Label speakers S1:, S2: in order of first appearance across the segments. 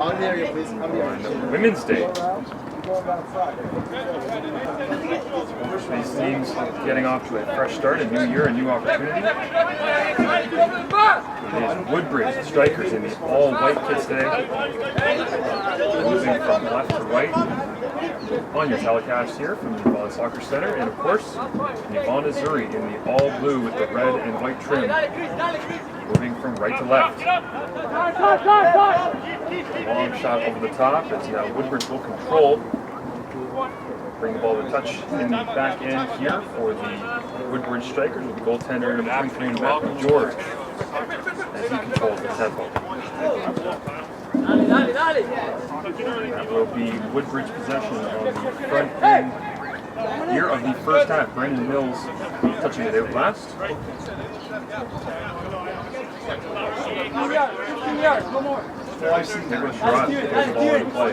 S1: On the area, please. On the area.
S2: On Women's Day. These teams getting off to a fresh start, a new year, a new opportunity. It is Woodbridge, the Strikers, in the all-white kits today. Moving from left to right on your telecast here from the Vaughan Soccer Center. And of course, the Vaughan, Missouri in the all-blue with the red and white trim. Moving from right to left. Long shot over the top as now Woodbridge will control. Bring the ball to touch in the back end here for the Woodbridge Strikers with the goaltender number 23 and Matthew George as he controls the tempo. That will be Woodbridge possession on the front end here of the first half. Brandon Mills touching it out last.
S3: 15 yards, no more.
S2: Nicholas Sherrod throws the ball into play.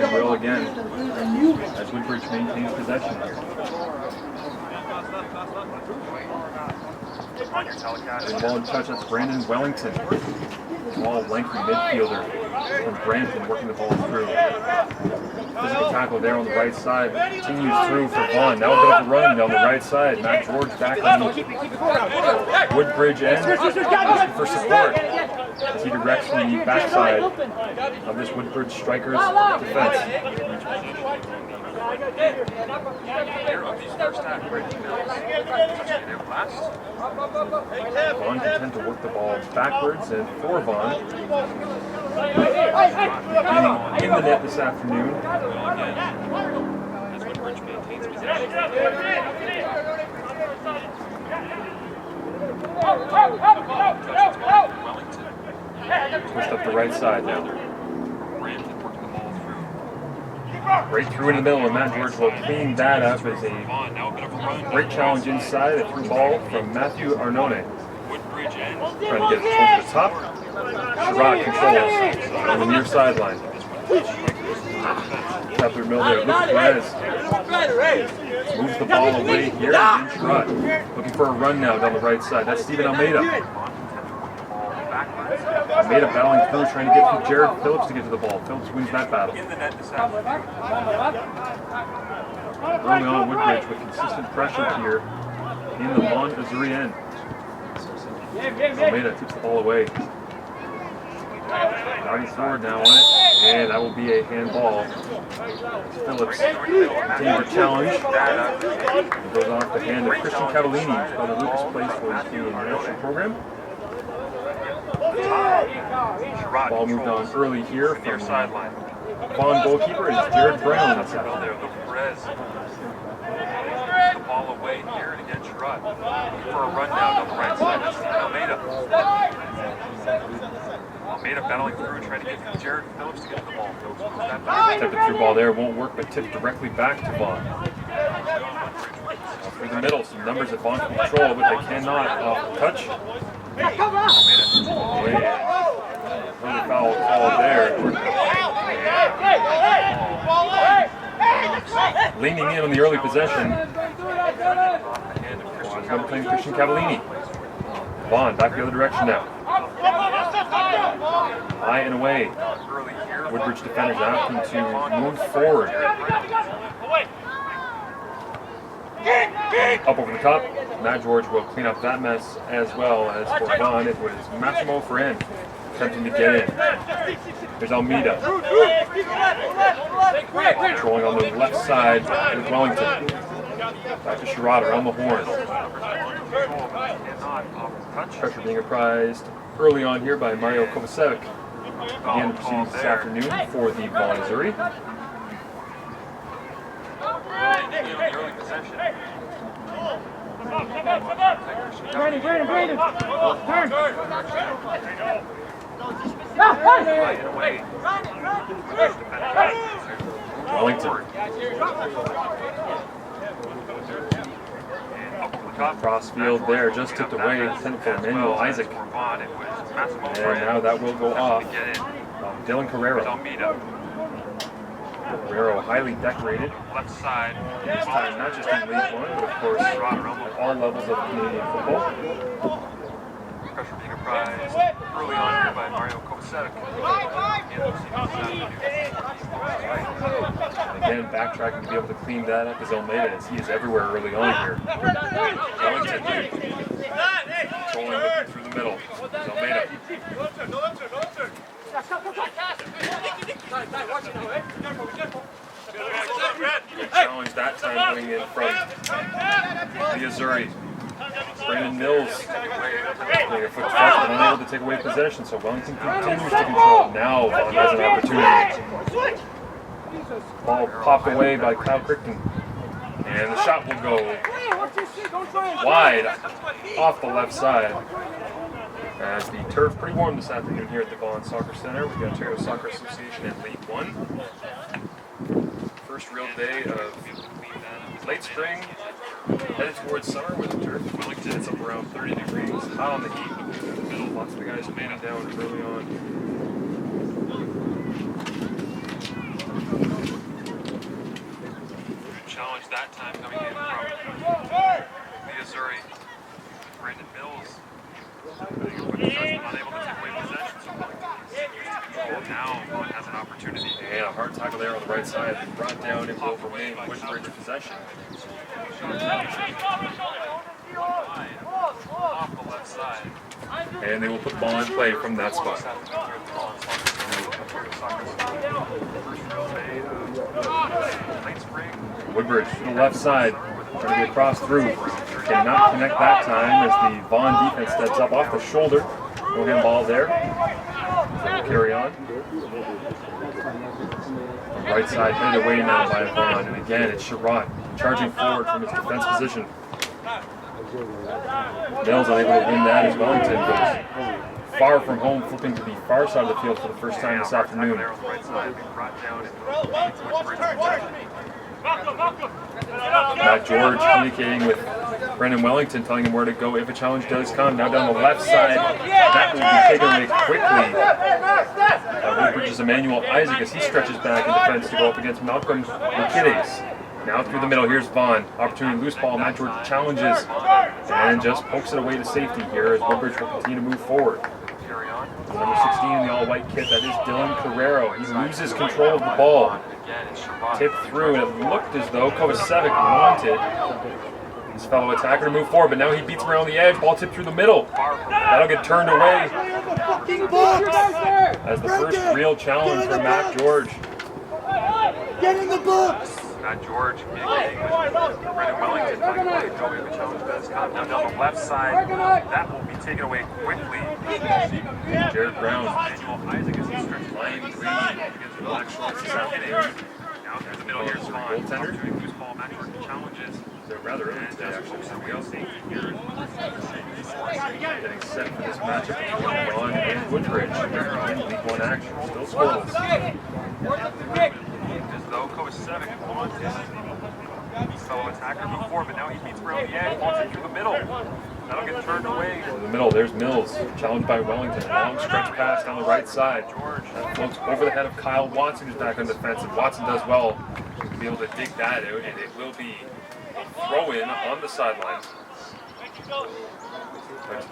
S2: And will again as Woodbridge maintains possession here. On your telecast. And ball in touch, that's Brandon Wellington. Small, lengthy midfielder from Brampton working the ball through. Physical tackle there on the right side. Continues through for Vaughan. Now a bit of a run down the right side. Matt George back on the Woodbridge end. Looking for support as he directs from the backside of this Woodbridge Strikers defense. Vaughan can tend to work the ball backwards and for Vaughan. In the net this afternoon. Twist up the right side now. Right through in the middle, and Matt George will clean that up as a great challenge inside. A through ball from Matthew Arnone. Trying to get it over the top. Sherrod controls on the near sideline. Up through the middle there. Luke Perez moves the ball away here. And Sherrod looking for a run now down the right side. That's Stephen Almeida. Almeida battling through, trying to get through Jared Phillips to get to the ball. Phillips wins that battle. Early on, Woodbridge with consistent pressure here in the Vaughan, Missouri end. Almeida tips the ball away. Driving forward now on it, and that will be a handball. Phillips taking the challenge. It goes off the hand of Christian Cavallini, the Lucas plays for the international program. Ball moved on early here from the Vaughan goalkeeper is Jared Brown. The ball away here and again Sherrod for a run down on the right side. That's Almeida battling through, trying to get Jared Phillips to get to the ball. Tipped through ball there, won't work, but tipped directly back to Vaughan. Through the middle, some numbers that Vaughan can control, but they cannot off the touch. Another foul call there. Leaning in on the early possession. Number 10, Christian Cavallini. Vaughan back the other direction now. High and away. Woodbridge defenders asking to move forward. Up over the top. Matt George will clean up that mess as well. As for Vaughan, it was Massimo Ferren attempting to get in. There's Almeida. Controlling on the left side with Wellington. Back to Sherrod around the horn. Pressure being apprised early on here by Mario Kovacevic. Again, the proceedings this afternoon for the Vaughan, Missouri.
S3: Brandon! Turn!
S2: Wellington. Crossfield there, just tipped away, intended for Emmanuel Isaac. And now that will go off. Dylan Carrero. Carrero, highly decorated. Left side. This time, not just in League One, but of course at all levels of Canadian football. Pressure being apprised early on here by Mario Kovacevic. again backtracking to be able to clean that up is Almeida, as he is everywhere early on here. Wellington controlling looking through the middle. It's Almeida. Good challenge that time coming in from the Azuri. Brandon Mills playing a foot fast, but unable to take away possession, so Wellington continues to control. Now Vaughan has an opportunity. Ball popped away by Kyle Crichton. And the shot will go wide off the left side. As the turf pretty warm this afternoon here at the Vaughan Soccer Center with the Ontario Soccer Association in League 1. First real day of late spring, headed towards summer with the turf. Wellington, it's up around 30 degrees, hot on the heat. Lots of the guys made it down early on. Challenge that time coming in from the Azuri. Brandon Mills. Unable to take away possession, so Wellington continues to control. Now Vaughan has an opportunity. And a hard tackle there on the right side. Brought down and will remain Woodbridge possession. Off the left side. And they will put the ball in play from that spot. Woodbridge to the left side, trying to get across through. Cannot connect that time as the Vaughan defense steps up off the shoulder. No hand ball there. So we'll carry on. The right side headed away now by Vaughan, and again it's Sherrod charging forward from his defense position. Mills unable to win that as Wellington goes far from home, flipping to the far side of the field for the first time this afternoon. Matt George communicating with Brendan Wellington, telling him where to go if a challenge does come. Now down the left side, that will be taken away quickly. Woodbridge's Emmanuel Isaac as he stretches back in defense to go up against Malcolm Lukides. Now through the middle, here's Vaughan. Opportunity loose ball. Matt George challenges and just pokes it away to safety here as Woodbridge will continue to move forward. Number 16 in the all-white kit, that is Dylan Carrero. He loses control of the ball. Tipped through, and it looked as though Kovacevic wanted his fellow attacker to move forward, but now he beats around the edge. Ball tipped through the middle. That'll get turned away as the first real challenge for Matt George.
S1: Get in the box!
S2: Matt George communicating with Brendan Wellington, talking about the challenge does come. Now down the left side, that will be taken away quickly. Jared Brown, Emmanuel Isaac as he stretches line 3 against the Black Shorts this afternoon. Now through the middle, here's Vaughan. Goaltender. Loose ball, Matt George challenges. They're rather early today, actually. So we all see here. Getting set for this matchup between Vaughan and Woodbridge. In League 1 action. Still scoreless. As though Kovacevic wants his fellow attacker move forward, but now he beats around the edge, wants it through the middle. That'll get turned away. In the middle, there's Mills, challenged by Wellington. Long stretch pass down the right side. That floats over the head of Kyle Watson, who's back on defense, and Watson does well to be able to dig that out, and it will be a throw-in on the sidelines.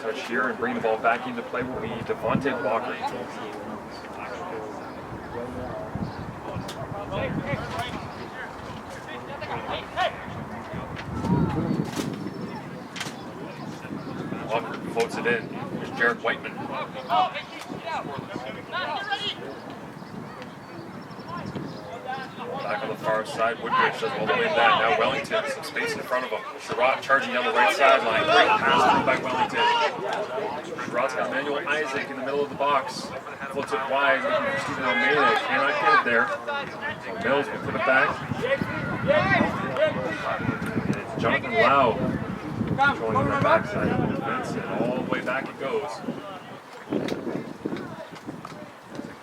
S2: Touch here and bring the ball back into play will be Devontae Walker. Walker floats it in. Here's Jared Whiteman. Back on the far side, Woodbridge does well to win that. Now Wellington, some space in front of him. Sherrod charging down the right sideline. Great pass through by Wellington. Sherrod's got Emmanuel Isaac in the middle of the box. Floats it wide, looking for Stephen Almeida. Cannot get it there. So Mills will put it back. And it's Jonathan Lau controlling on the backside of the defense, and all the way back it goes.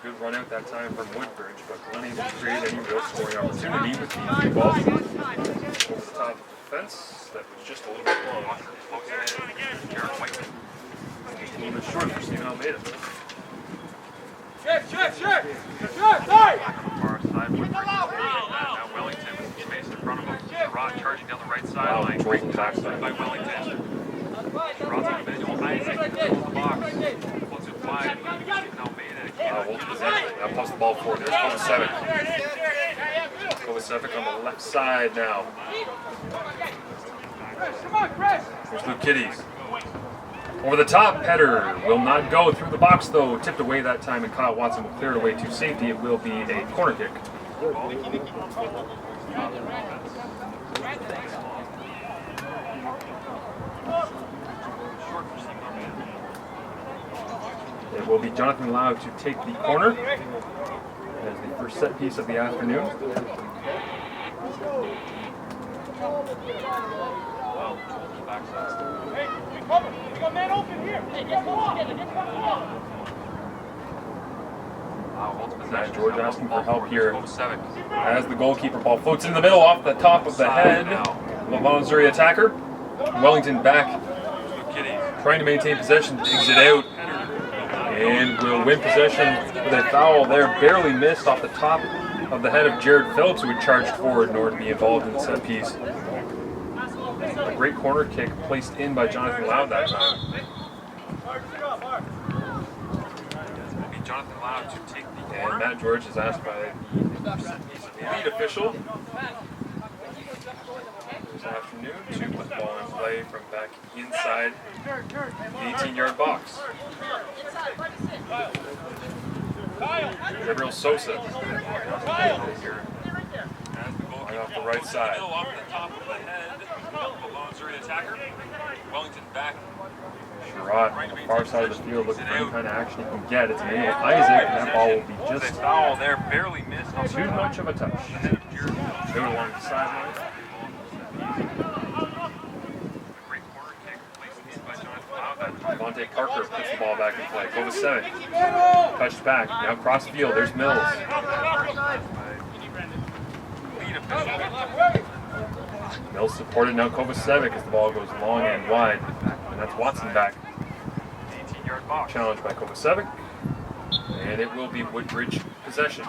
S2: Good run out that time from Woodbridge, but unable to create any real scoring opportunity with the ball over the top of the defense. That was just a little bit long. Jared Whiteman. A little bit short for Stephen Almeida.
S3: Sure!
S2: Back on the far side, Woodbridge. Now Wellington with some space in front of him. Sherrod charging down the right sideline. Great backside by Wellington. Sherrod's got Emmanuel Isaac in the middle of the box. Floats it wide. Stephen Almeida. Holds possession. Now posts the ball forward. There's 7. Kovacevic on the left side now. Here's Luke Kitties. Over the top, header will not go through the box though. Tipped away that time, and Kyle Watson will clear it away to safety. It will be a corner kick. It will be Jonathan Lau to take the corner as the first set piece of the afternoon.
S3: Hey, we cover. We got man open here. Hey, get the ball.
S2: Matt George asking for help here as the goalkeeper ball floats in the middle off the top of the head of the Vaughan Missouri attacker. Wellington back, trying to maintain possession, digs it out, and will win possession with a foul there, barely missed off the top of the head of Jared Phillips, who had charged forward in order to be involved in the set piece. A great corner kick placed in by Jonathan Loud that time. Jonathan Loud to take the corner. And Matt George is asked by the lead official this afternoon to put the ball in play from back inside the 18-yard box. Gabriel Sosa right off the right side. Off the top of the head of the Missouri attacker. Wellington back. Sherrod on the far side of the field looking for any kind of action he can get. It's Emmanuel Isaac, and that ball will be just foul there, barely missed. Too much of a touch. Go along the sideline. Great corner kick placed in by Jonathan Loud. Devontae Parker puts the ball back in play. Kovacevic touched back. Now cross field. There's Mills. Mills supported now Kovacevic as the ball goes long and wide. And that's Watson back. 18-yard box. Challenged by Kovacevic. And it will be Woodbridge possession.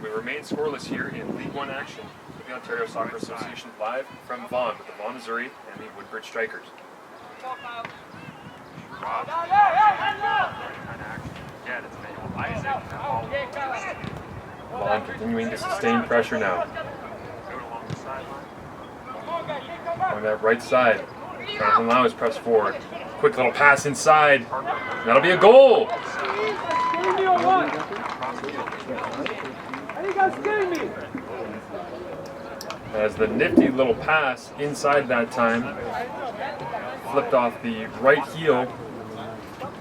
S2: We remain scoreless here in League One action with the Ontario Soccer Association live from Vaughan with the Vaughan Missouri and the Woodbridge Strikers. Vaughan continuing to sustain pressure now. On that right side. Jonathan Lau is pressed forward. Quick little pass inside. That'll be a goal. As the nifty little pass inside that time flipped off the right heel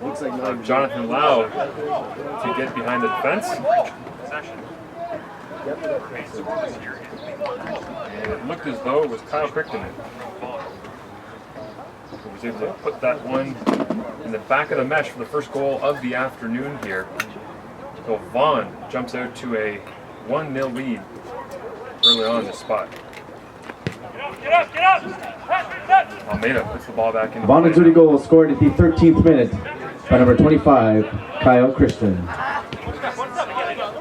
S2: of Jonathan Lau to get behind the defense. And it looked as though it was Kyle Crichton who was able to put that one in the back of the mesh for the first goal of the afternoon here. So Vaughan jumps out to a 1-0 lead early on in this spot.
S3: Get up!
S2: Almeida puts the ball back in.
S4: Vaughan Missouri goal scored at the 13th minute by number 25, Kyle Christian.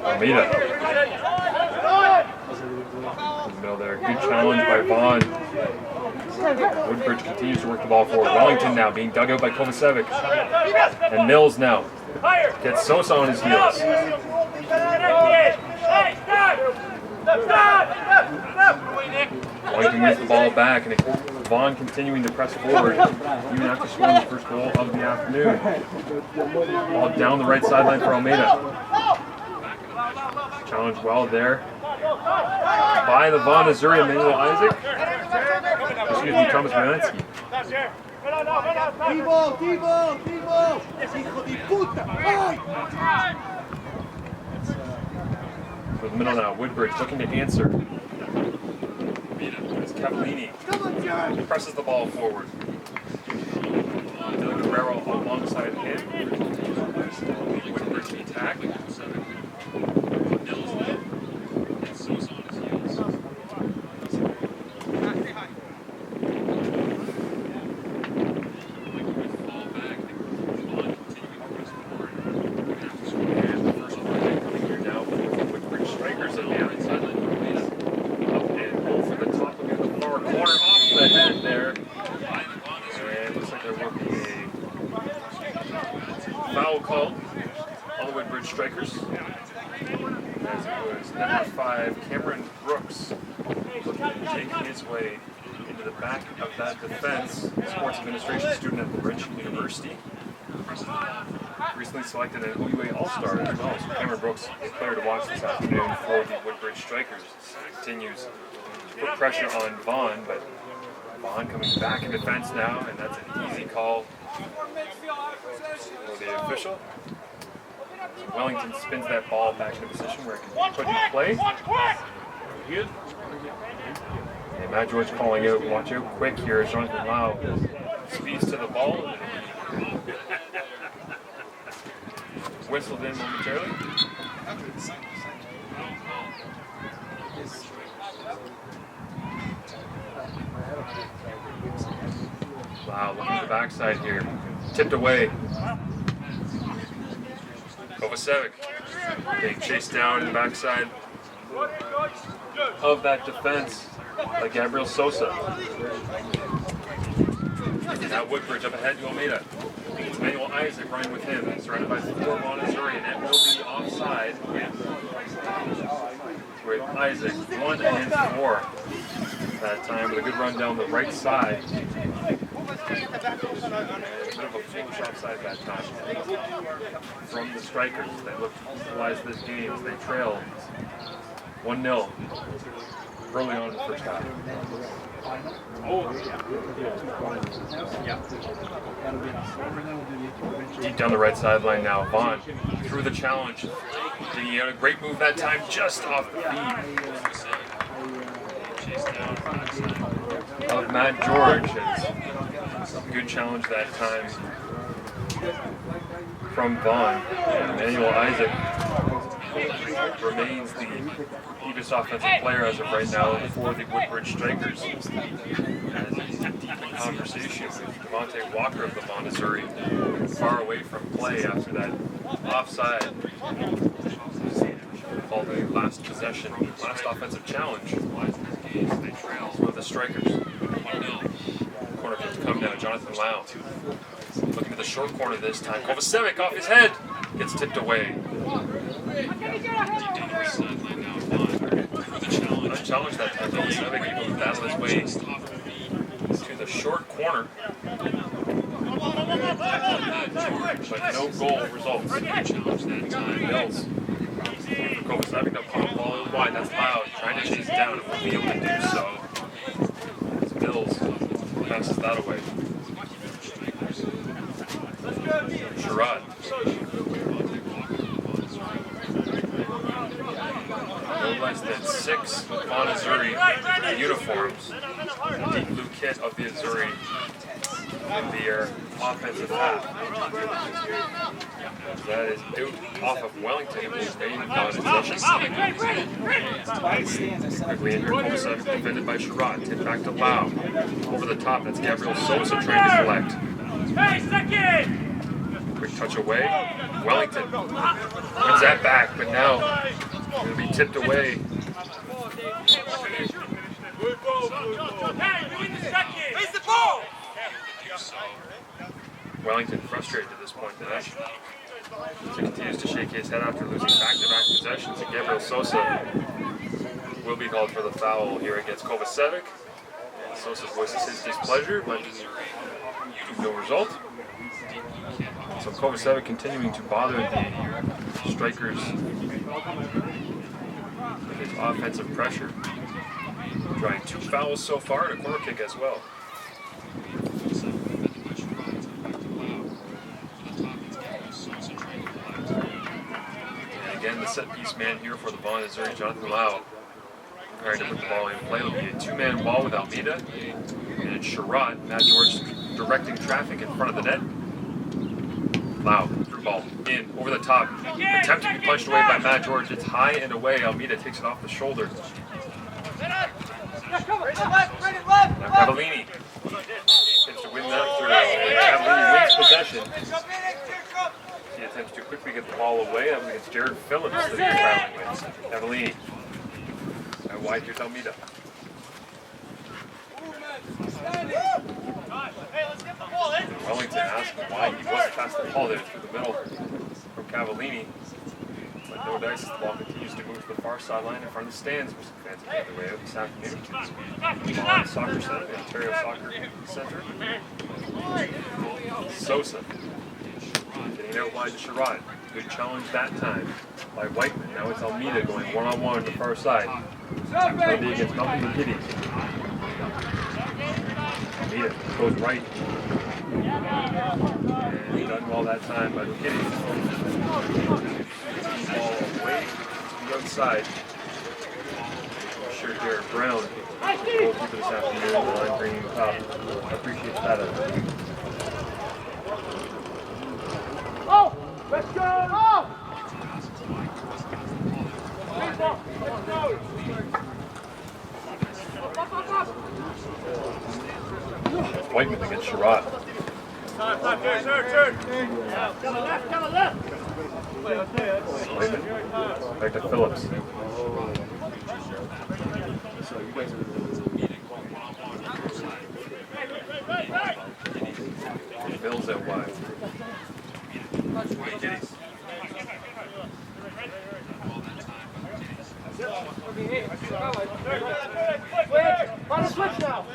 S2: Almeida. In the middle there. Good challenge by Vaughan. Woodbridge continues to work the ball forward. Wellington now being dug out by Kovacevic. And Mills now gets Sosa on his heels. Wellington wins the ball back, and Vaughan continuing to press forward even after scoring the first goal of the afternoon. Ball down the right sideline for Almeida. Challenge well there by the Vaughan Missouri, Emmanuel Isaac. Excuse me, Thomas Brunetsky.
S1: Tivo! Hijo de puta!
S2: For the middle now, Woodbridge looking to answer. It's Cavallini. Presses the ball forward. Dylan Guerrero alongside him. Woodbridge the attack. Foul call on the Woodbridge Strikers. as it was number 5, Cameron Brooks, looking to take his way into the back of that defense. Sports administration student at Woodbridge University. Recently selected an OUA All-Star as well. So Cameron Brooks, a player to watch this afternoon for the Woodbridge Strikers. Continues to put pressure on Vaughan, but Vaughan coming back in defense now, and that's an easy call for the official. So Wellington spins that ball back into position where it can be put in play. And Matt George calling out, watch out quick here as Jonathan Lau speeds to the ball. Whistled in momentarily. Wow, look at the backside here. Tipped away. Kovacevic being chased down in the backside of that defense by Gabriel Sosa. Now Woodbridge up ahead to Almeida. It's Manuel Isaac running with him, surrounded by 4 Vaughan, Missouri, and that will be offside with Isaac 1 and 4 that time with a good run down the right side. A bit of a foolish offside that time from the Strikers. They look to equalize this game as they trail 1-0 early on in the first half. Deep down the right sideline now. Vaughan through the challenge. He had a great move that time just off the feet of Matt George. Good challenge that time from Vaughan. And Emmanuel Isaac remains the deepest offensive player as of right now for the Woodbridge Strikers. As he's deep in conversation with Devontae Walker of the Vaughan, Missouri, far away from play after that offside. Called the last possession, last offensive challenge for the Strikers. Corner kick to come now, Jonathan Lau. Looking at the short corner this time. Kovacevic off his head. Gets tipped away. Unchallenged that time. Kovacevic able to battle his way to the short corner. But no goal results. Challenge that time. Mills. Kovacevic now put the ball wide. That's loud. Trying to chase down. It won't be able to do so. As Mills passes that away. Sherrod. No less than 6 Vaughan, Missouri uniforms. The deep blue kit of the Missouri in the offensive half. That is out off of Wellington, who's made possession. Quickly in here, Kovacevic defended by Sherrod. Tip back to Lau. Over the top, that's Gabriel Sosa trying to collect.
S3: Hey, second!
S2: Quick touch away. Wellington wins that back, but now it'll be tipped away. Wellington frustrated at this point. So continues to shake his head after losing back-to-back possessions, and Gabriel Sosa will be called for the foul here against Kovacevic. Sosa voices his displeasure, but no result. So Kovacevic continuing to bother the Strikers with his offensive pressure. Drawing 2 fouls so far and a corner kick as well. And again, the set-piece man here for the Vaughan, Missouri, Jonathan Lau. Preparing to put the ball in play. It'll be a 2-man ball with Almeida and Sherrod. Matt George directing traffic in front of the net. Lau, through ball, in, over the top. Attempt to be punched away by Matt George. It's high and away. Almeida takes it off the shoulder. Now Cavallini attempts to win that through. Cavallini wins possession. He attempts to quickly get the ball away. That was against Jared Phillips that he was battling with. Cavallini. Now wide here's Almeida. Wellington asked why he wasn't past the ball there through the middle from Cavallini. But No dice. The ball continues to move to the far sideline in front of the stands, where some fans are the way out this afternoon. Vaughan Soccer Center, the Ontario Soccer Center. Sosa getting out wide to Sherrod. Good challenge that time by Whiteman. Now it's Almeida going one-on-one on the far side. Monday against Malcolm the Kitties. Almeida goes right. And done well that time by the Kitties. Ball away to the outside. I'm sure Jared Brown, goalkeeper this afternoon, the line bringing up. I appreciate that.
S3: Oh! Let's go! Oh!
S2: Whiteman against Sherrod.
S3: Turn. Left.
S2: Whiteman back to Phillips. Mills out wide.
S3: Switch now.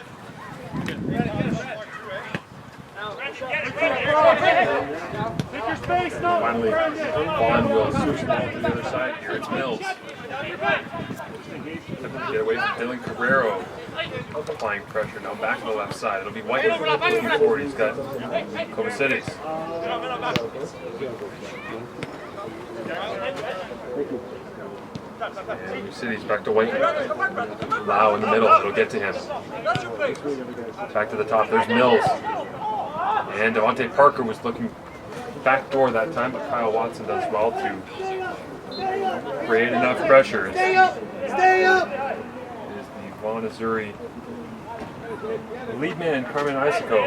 S2: Finally, Vaughan will switch the ball to the other side. Here it's Mills. Get away from Dylan Carrero. Applying pressure now back to the left side. It'll be White looking forward. He's got Kovacic. And City's back to White. Lau in the middle. It'll get to him. Back to the top. There's Mills. And Devontae Parker was looking back door that time, but Kyle Watson does well to create enough pressure.
S1: Stay up! Stay up!
S2: It is the Vaughan Missouri lead man, Carmen Isico,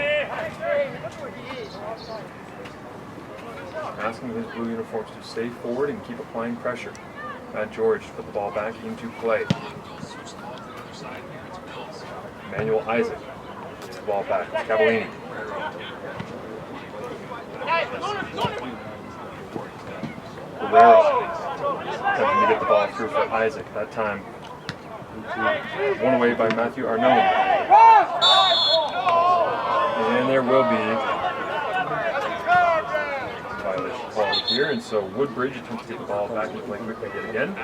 S2: asking his blue uniforms to stay forward and keep applying pressure. Matt George put the ball back into play. Emmanuel Isaac puts the ball back. Cavallini. Guerrero attempting to get the ball through for Isaac. That time, one away by Matthew Arnone. And there will be a violation called here, and so Woodbridge attempts to get the ball back and play quickly yet again.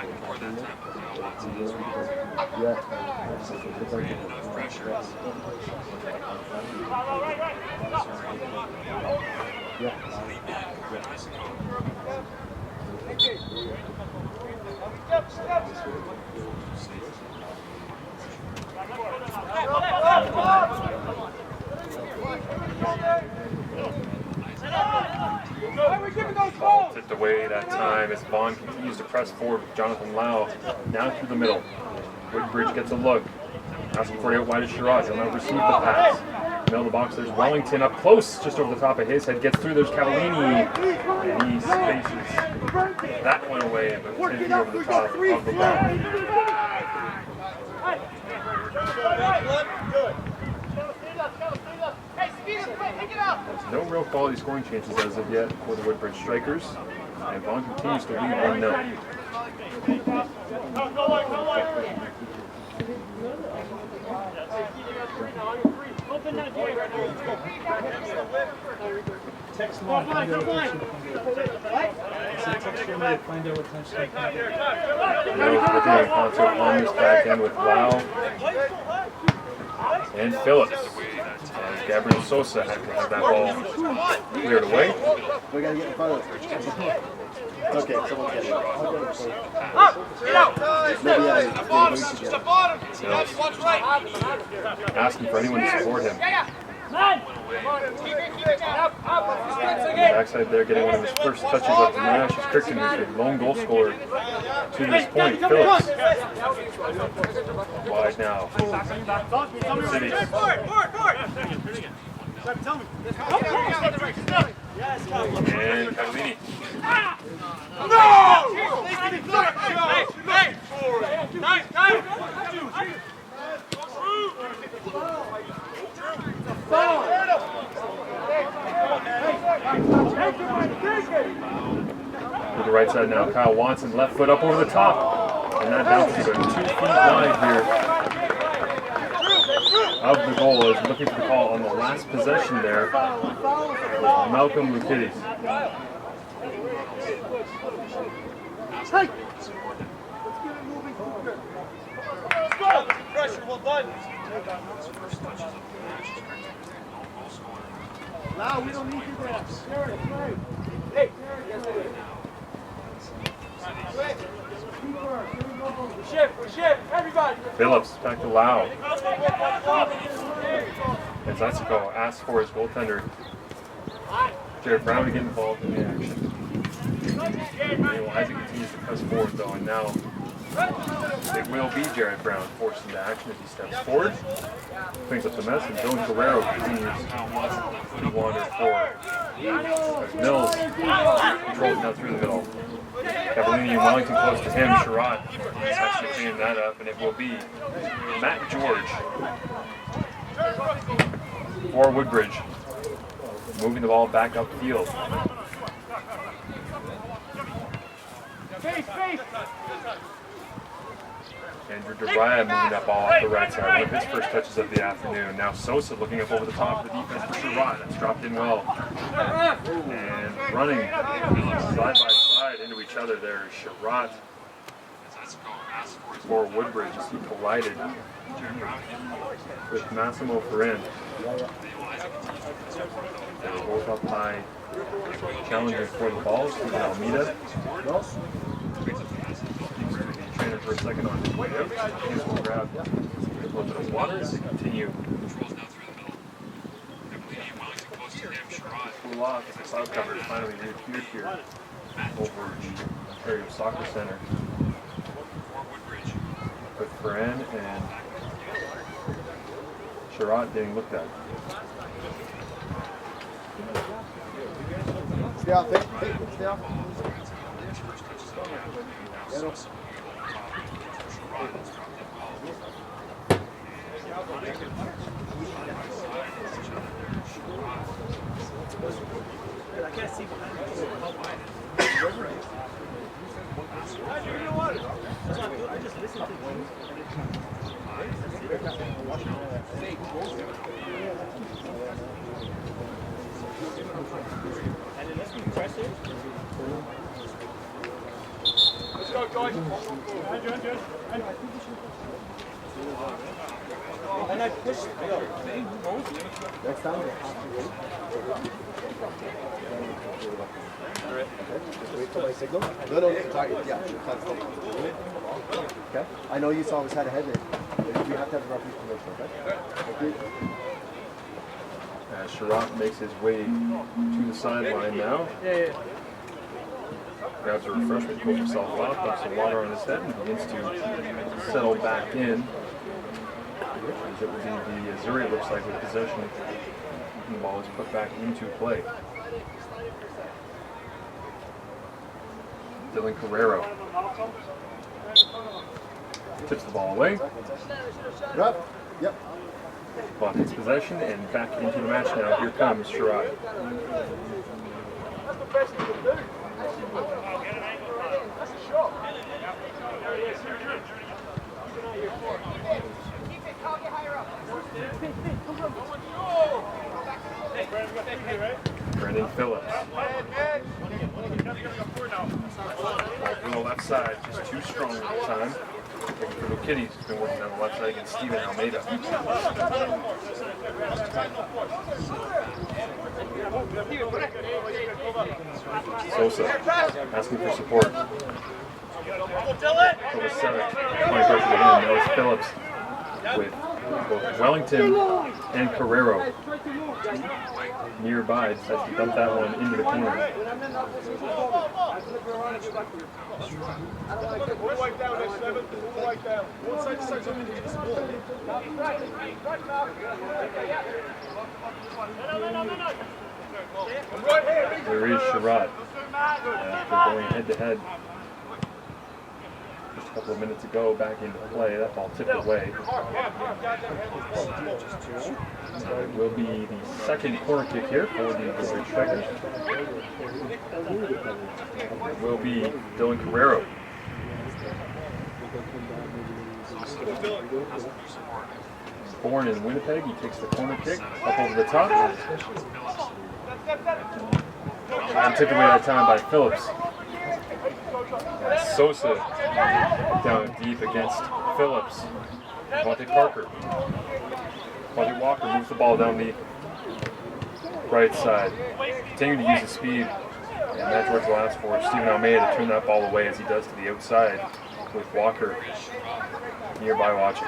S2: Ball tipped away that time as Vaughan continues to press forward with Jonathan Lau now through the middle. Woodbridge gets a look. Asking for it out wide to Sherrod. He'll now receive the pass. Middle of the box, there's Wellington up close, just over the top of his head. Gets through, there's Cavallini. And he spaces that one away, but 10 feet over the top of the ball. There's no real quality scoring chances as of yet for the Woodbridge Strikers. And Vaughan continues to lead 1-0.
S5: Text me to find out what touchdown.
S2: Now looking at concert on this back end with Lau and Phillips. As Gabriel Sosa had to have that ball cleared away.
S1: We gotta get in front of it. Okay, someone get it.
S2: Asking for anyone to support him. Backside there, getting one of his first touches up to Nash is Crichton, who's the lone goal scorer to this point. Phillips. Wide now. City. And Cavallini. To the right side now. Kyle Watson, left foot up over the top. And that bounces about 2 feet wide here of the goal. Is looking for the call on the last possession there. Malcolm Lukidis.
S3: Hey! Pressure, well done. Now we don't need you there. Hey! Shift, everybody!
S2: Phillips back to Lau. As Isaac asks for his goaltender, Jared Brown, to get involved in the action. Isaac continues to press forward though, and now it will be Jared Brown forced into action as he steps forward, cleans up the mess, and Dylan Guerrero continues to wander forward. Mills controls now through the middle. Cavallini and Wellington close to him. Sherrod is actually cleaning that up, and it will be Matt George for Woodbridge, moving the ball back upfield. Andrew DeBrya moving that ball off the right side, one of his first touches of the afternoon. Now Sosa looking up over the top of the defense for Sherrod. That's dropped in well. And running side by side into each other there is Sherrod for Woodbridge as he collided with Massimo Ferrin. They were both up high, challenging for the ball. Stephen Almeida. Trainer for a second on his way out. He will grab a little bit of water as they continue. Cool off as the cloud cover finally reappeared here over the Ontario Soccer Centre. With Ferran and Sherrod getting looked at.
S1: Stay off, stay off.
S5: I can't see behind me. I just listened to you. And then let's be aggressive.
S3: Let's go, guys.
S5: And I pushed.
S1: Next time. Wait till my signal. No, sorry. Yeah, okay. I know you always had a head in. We have to have the referee's permission, okay?
S2: Sherrod makes his way to the sideline now. Grabs a refreshment, pulls himself up, dumps some water on his head, and begins to settle back in. It would be the Missouri, it looks like, with possession. The ball is put back into play. Dylan Guerrero tips the ball away.
S1: Yep.
S2: Ball takes possession and back into the match now. Here comes Sherrod.
S3: That's the best you can do. That's a shot. Keep it, Carl, get higher up.
S2: Brendan Phillips. On the left side, just too strong at the time. Looking for Lukidis, who's been working on the left side against Stephen Almeida. Sosa asking for support. For the 7th. Point goes to him. Now it's Phillips with both Wellington and Carrero nearby. Decides to dump that one into the corner.
S3: All the way down there, 7. All the way down. One side to side, something to the ball. Right here.
S2: There is Sherrod. They're going head to head. Just a A couple of minutes to go, back into play. That ball tipped away. It will be the second corner kick here for the Woodbridge Strikers. It will be Dylan Carrero. Born in Winnipeg, he takes the corner kick up over the top. And tipped away that time by Phillips. Sosa down deep against Phillips. Devontae Parker. Devontae Walker moves the ball down the right side. Continuing to use his speed. And Matt George will ask for Stephen Almeida to turn that ball away as he does to the outside with Walker nearby watching.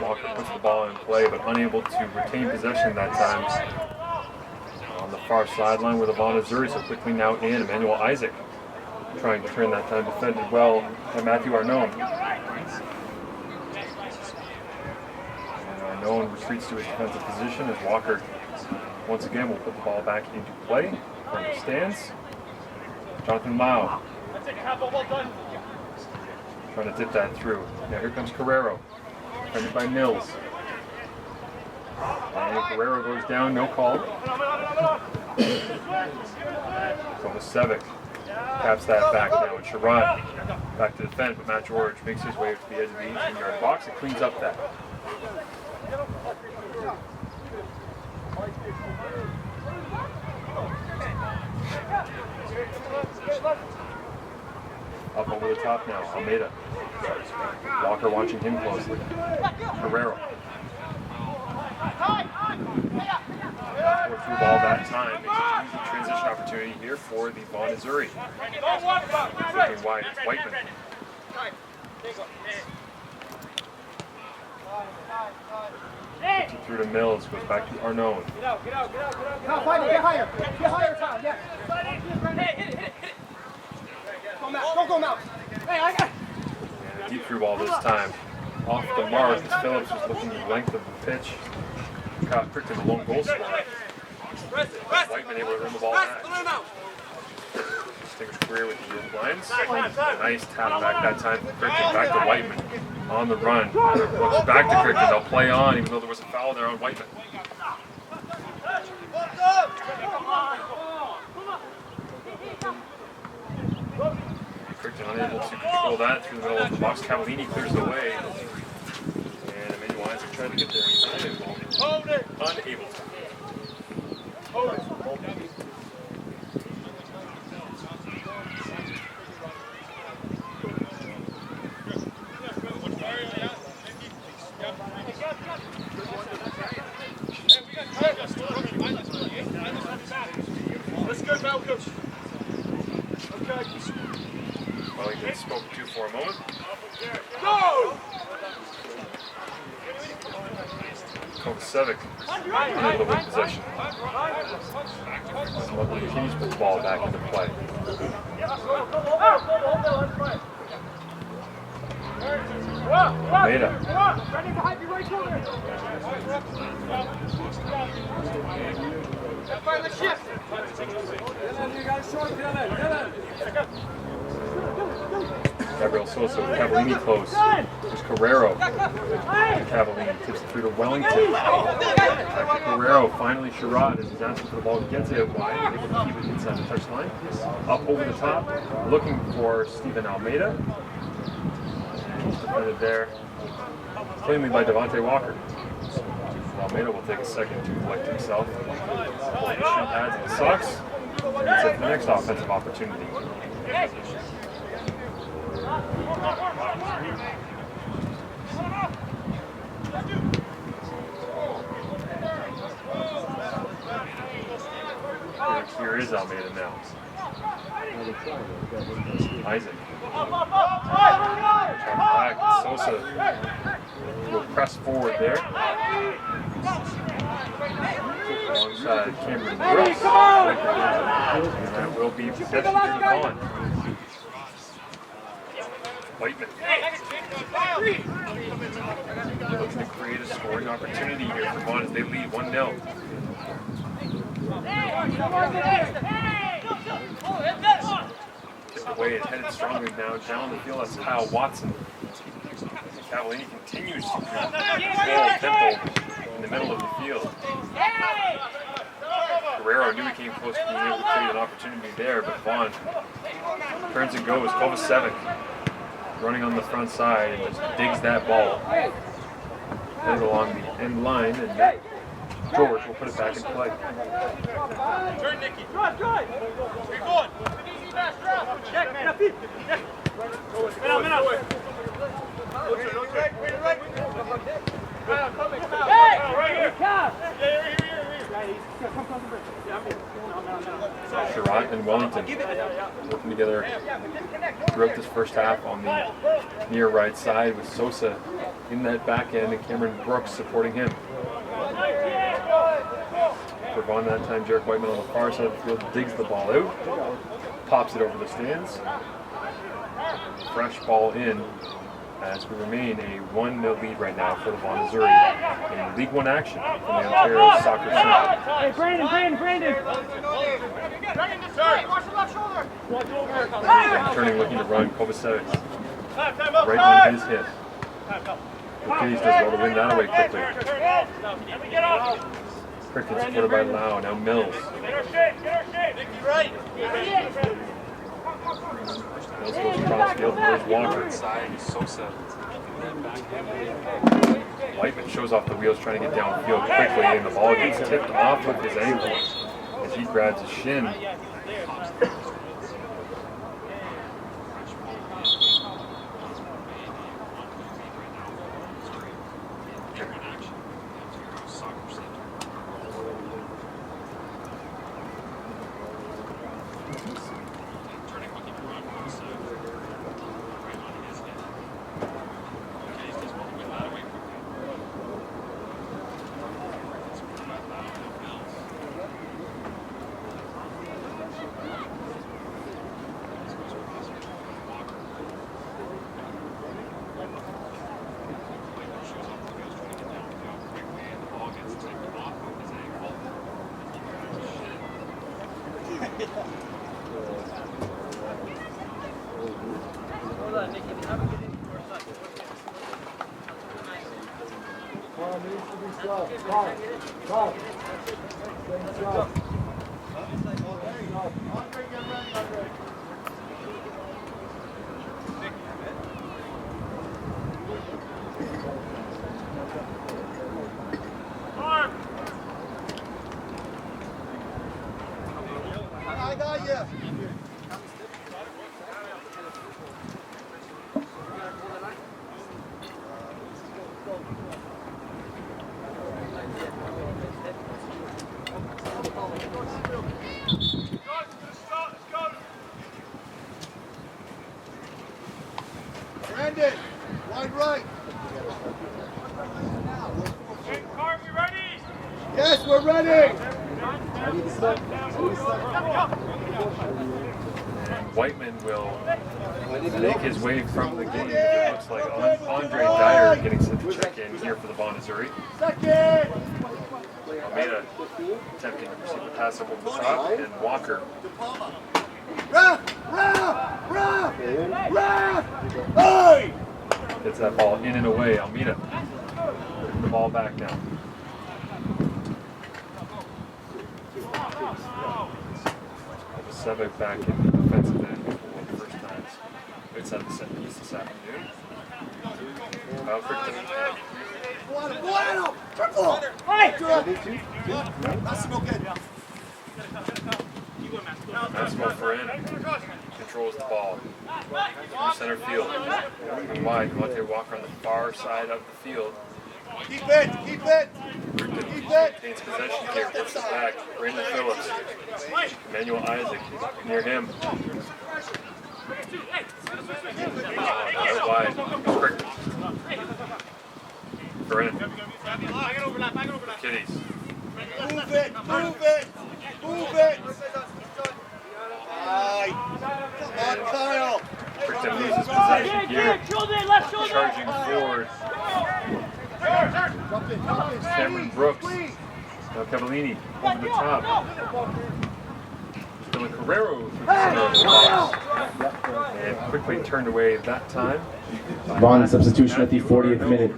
S2: Walker puts the ball in play, but unable to retain possession that time. On the far sideline with Vaughan, so quickly now in Emmanuel Isaac, trying to turn that time, defended well by Matthew Arnone. And Arnone retreats to his defensive position as Walker once again will put the ball back into play from the stands. Jonathan Lau trying to dip that through. Now here comes Carrero, defended by Mills. And Carrero goes down, no call. Kovacevic taps that back now, and Sherrod back to defend, but Matt George makes his way to the edge of the 18-yard box and cleans up that. Up over the top now, Almeida. Walker watching him closely. Carrero. Through ball that time. Makes an easy transition opportunity here for the Vaughan Missouri. Looking wide, it's Whiteman. Through to Mills, goes back to Arnone.
S1: Tom, find it, get higher, Tom, yeah. Hit it. Go Mouse, go Mouse. Hey, I got it.
S2: And a deep through ball this time. Off the mark as Phillips was looking the length of the pitch. Caught Crichton, the lone goal scorer. Whiteman able to run the ball back. Distinguished career with the York Lions. Nice tap back that time from Crichton, back to Whiteman. On the run. Looks back to Crichton. They'll play on, even though there was a foul there on Whiteman. Crichton unable to control that through the middle of the box. Cavallini clears the way. And Emmanuel Isaac trying to get there. Unable to.
S3: Let's go now, coach. Okay.
S2: Wellington spoke to for a moment.
S3: Go!
S2: Kovacevic unable to win possession. Lovely continues to put the ball back into play. Almeida. Gabriel Sosa with Cavallini close. There's Carrero. Cavallini tips it through to Wellington. Back to Carrero. Finally Sherrod as he's asking for the ball. Gets it wide. Able to keep it inside the touchline. Up over the top. Looking for Stephen Almeida. And he's defended there cleanly by Devontae Walker. Almeida will take a second to collect himself. Shin pads and socks. And it's the next offensive opportunity. Here is Almeida now. Isaac. Back. Sosa Sosa will press forward there. Alongside Cameron Brooks. And that will be possession here to Vaughan. Whiteman looking to create a scoring opportunity here for Vaughan as they lead 1-0. Tipped away and headed strongly now down the field. That's Kyle Watson. Cavallini continues to control tempo in the middle of the field. Guerrero knew he came close to being able to create an opportunity there, but Vaughan turns and goes. Kovacevic running on the front side and just digs that ball. Headed along the end line, and George will put it back in play.
S3: Turn, Nicky. Drive. Keep going. Check, man.
S2: Sherratt and Wellington working together throughout this first half on the near right side with Sosa in that back end and Cameron Brooks supporting him. For Vaughan that time, Jarek Whiteman on the far side of the field digs the ball out, pops it over the stands. Fresh ball in as we remain a 1-0 lead right now for the Vaughan Missouri in League One action from the Ontario Soccer Center.
S3: Hey, Brandon.
S2: Turning, looking to run. Kovacevic right on his hit. Lucas does well to win that away quickly. Cricket supported by Lau. Now Mills. Mills goes across field. There's Walker. Whiteman shows off the wheels trying to get downfield quickly, and the ball gets tipped off of his ankle as he grabs his shin.
S1: I got you. Brandon, wide right.
S3: Hey, Carp, we ready?
S1: Yes, we're ready.
S2: And Whiteman will make his way from the game. It looks like Andre Dyer getting set to check in here for the Vaughan Missouri.
S1: Second.
S2: Almeida attempting to receive the pass up over the top, and Walker
S1: Hey!
S2: gets that ball in and away. Almeida putting the ball back now. Kovacevic back in the defensive end for one of the first times outside the set piece this afternoon. Crichton.
S1: Bueno! Triple! Hey!
S2: Massimo Ferrin controls the ball from center field. Moving wide, Devontae Walker on the far side of the field.
S1: Keep it!
S2: Crichton maintains possession here, pushes back. Brandon Phillips. Emmanuel Isaac near him. Out wide. Crichton. Corinne. Kitties.
S3: Move it! Move it! Move it! Aye. Come on, Kyle!
S2: Crichton loses possession here. Charging forward. Cameron Brooks. Now Cavallini over the top. Dylan Carrero through the center of the box. And quickly turned away that time.
S4: Vaughan substitution at the 40th minute.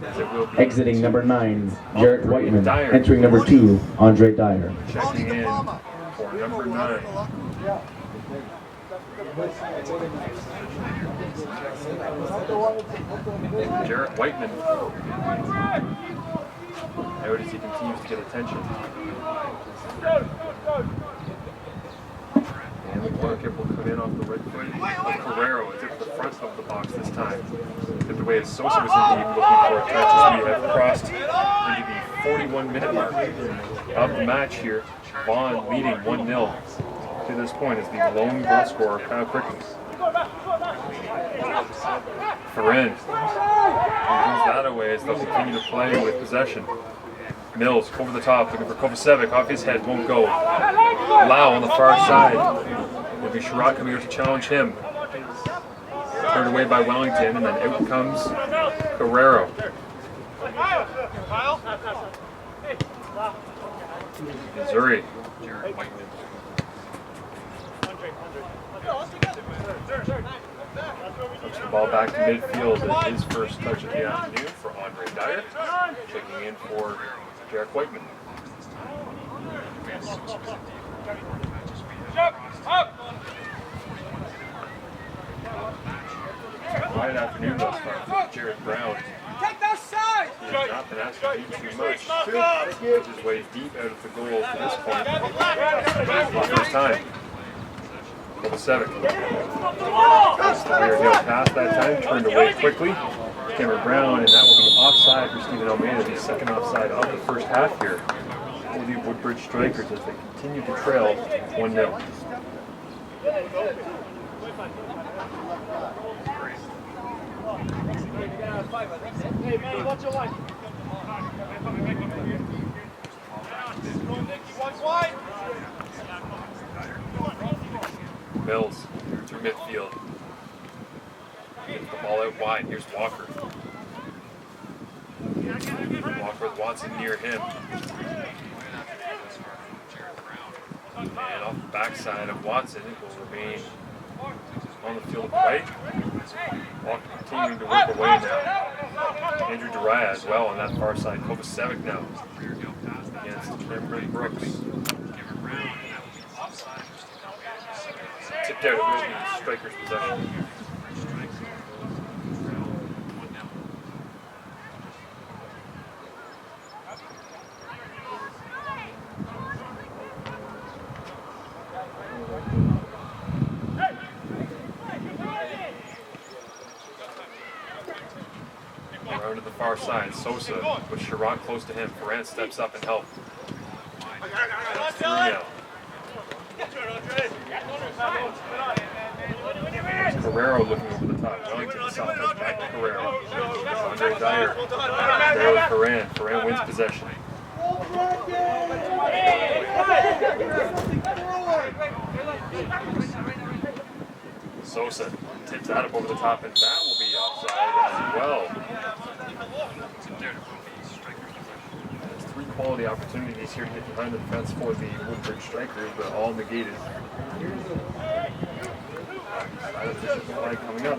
S4: Exiting number 9, Jarrett Whiteman. Entering number 2, Andre Dyer.
S2: Checking in for number 9. Jarrett Whiteman. Notice he continues to get attention. And the corner kick will come in off the right foot of Carrero. It's at the front of the box this time. But the way as Sosa was indeed looking for a catch as we have crossed into the 41-minute mark of the match here. Vaughan leading 1-0 to this point as the lone goal scorer, Kyle Crichton. Ferren moves that away as they'll continue to play with possession. Mills over the top, looking for Kovacevic, off his head, won't go. Lau on the far side. It'll be Sherrod coming here to challenge him. Turned away by Wellington, and then out comes Carrero. Missouri. Puts the ball back to midfield as his first touch of the afternoon for Andre Dyer. Checking in for Jarrett Whiteman. Quiet afternoon thus far for Jared Brown.
S3: Take that side!
S2: He has not been asked to do too much. Puts his way deep out of the goal to this point. For the first time. Kovacevic. Clear hill pass that time, turned away quickly. Cameron Brown, and that will be offside for Stephen Almeida, the second offside of the first half here for the Woodbridge Strikers as they continue to trail 1-0.
S3: Hey, man, watch your line.
S2: Mills through midfield. Gets the ball out wide. Here's Walker. Walker with Watson near him. And off the backside of Watson, it will remain on the field of play. Walker continuing to work away now. Andrew Duraya as well on that far side. Kovacevic now against Cameron Brooks. Tipped out, it will be Strikers' possession. Around to the far side, Sosa with Sherrod close to him. Ferran steps up and helps. That's through now. Carrero looking over the top. Wellington soft touch back to Carrero. Andre Dyer. There with Ferran. Ferran wins possession. Sosa tips that up over the top, and that will be offside as well. There's 3 quality opportunities here to get behind the defense for the Woodbridge Strikers, but all negated. Silent fishing flag coming up.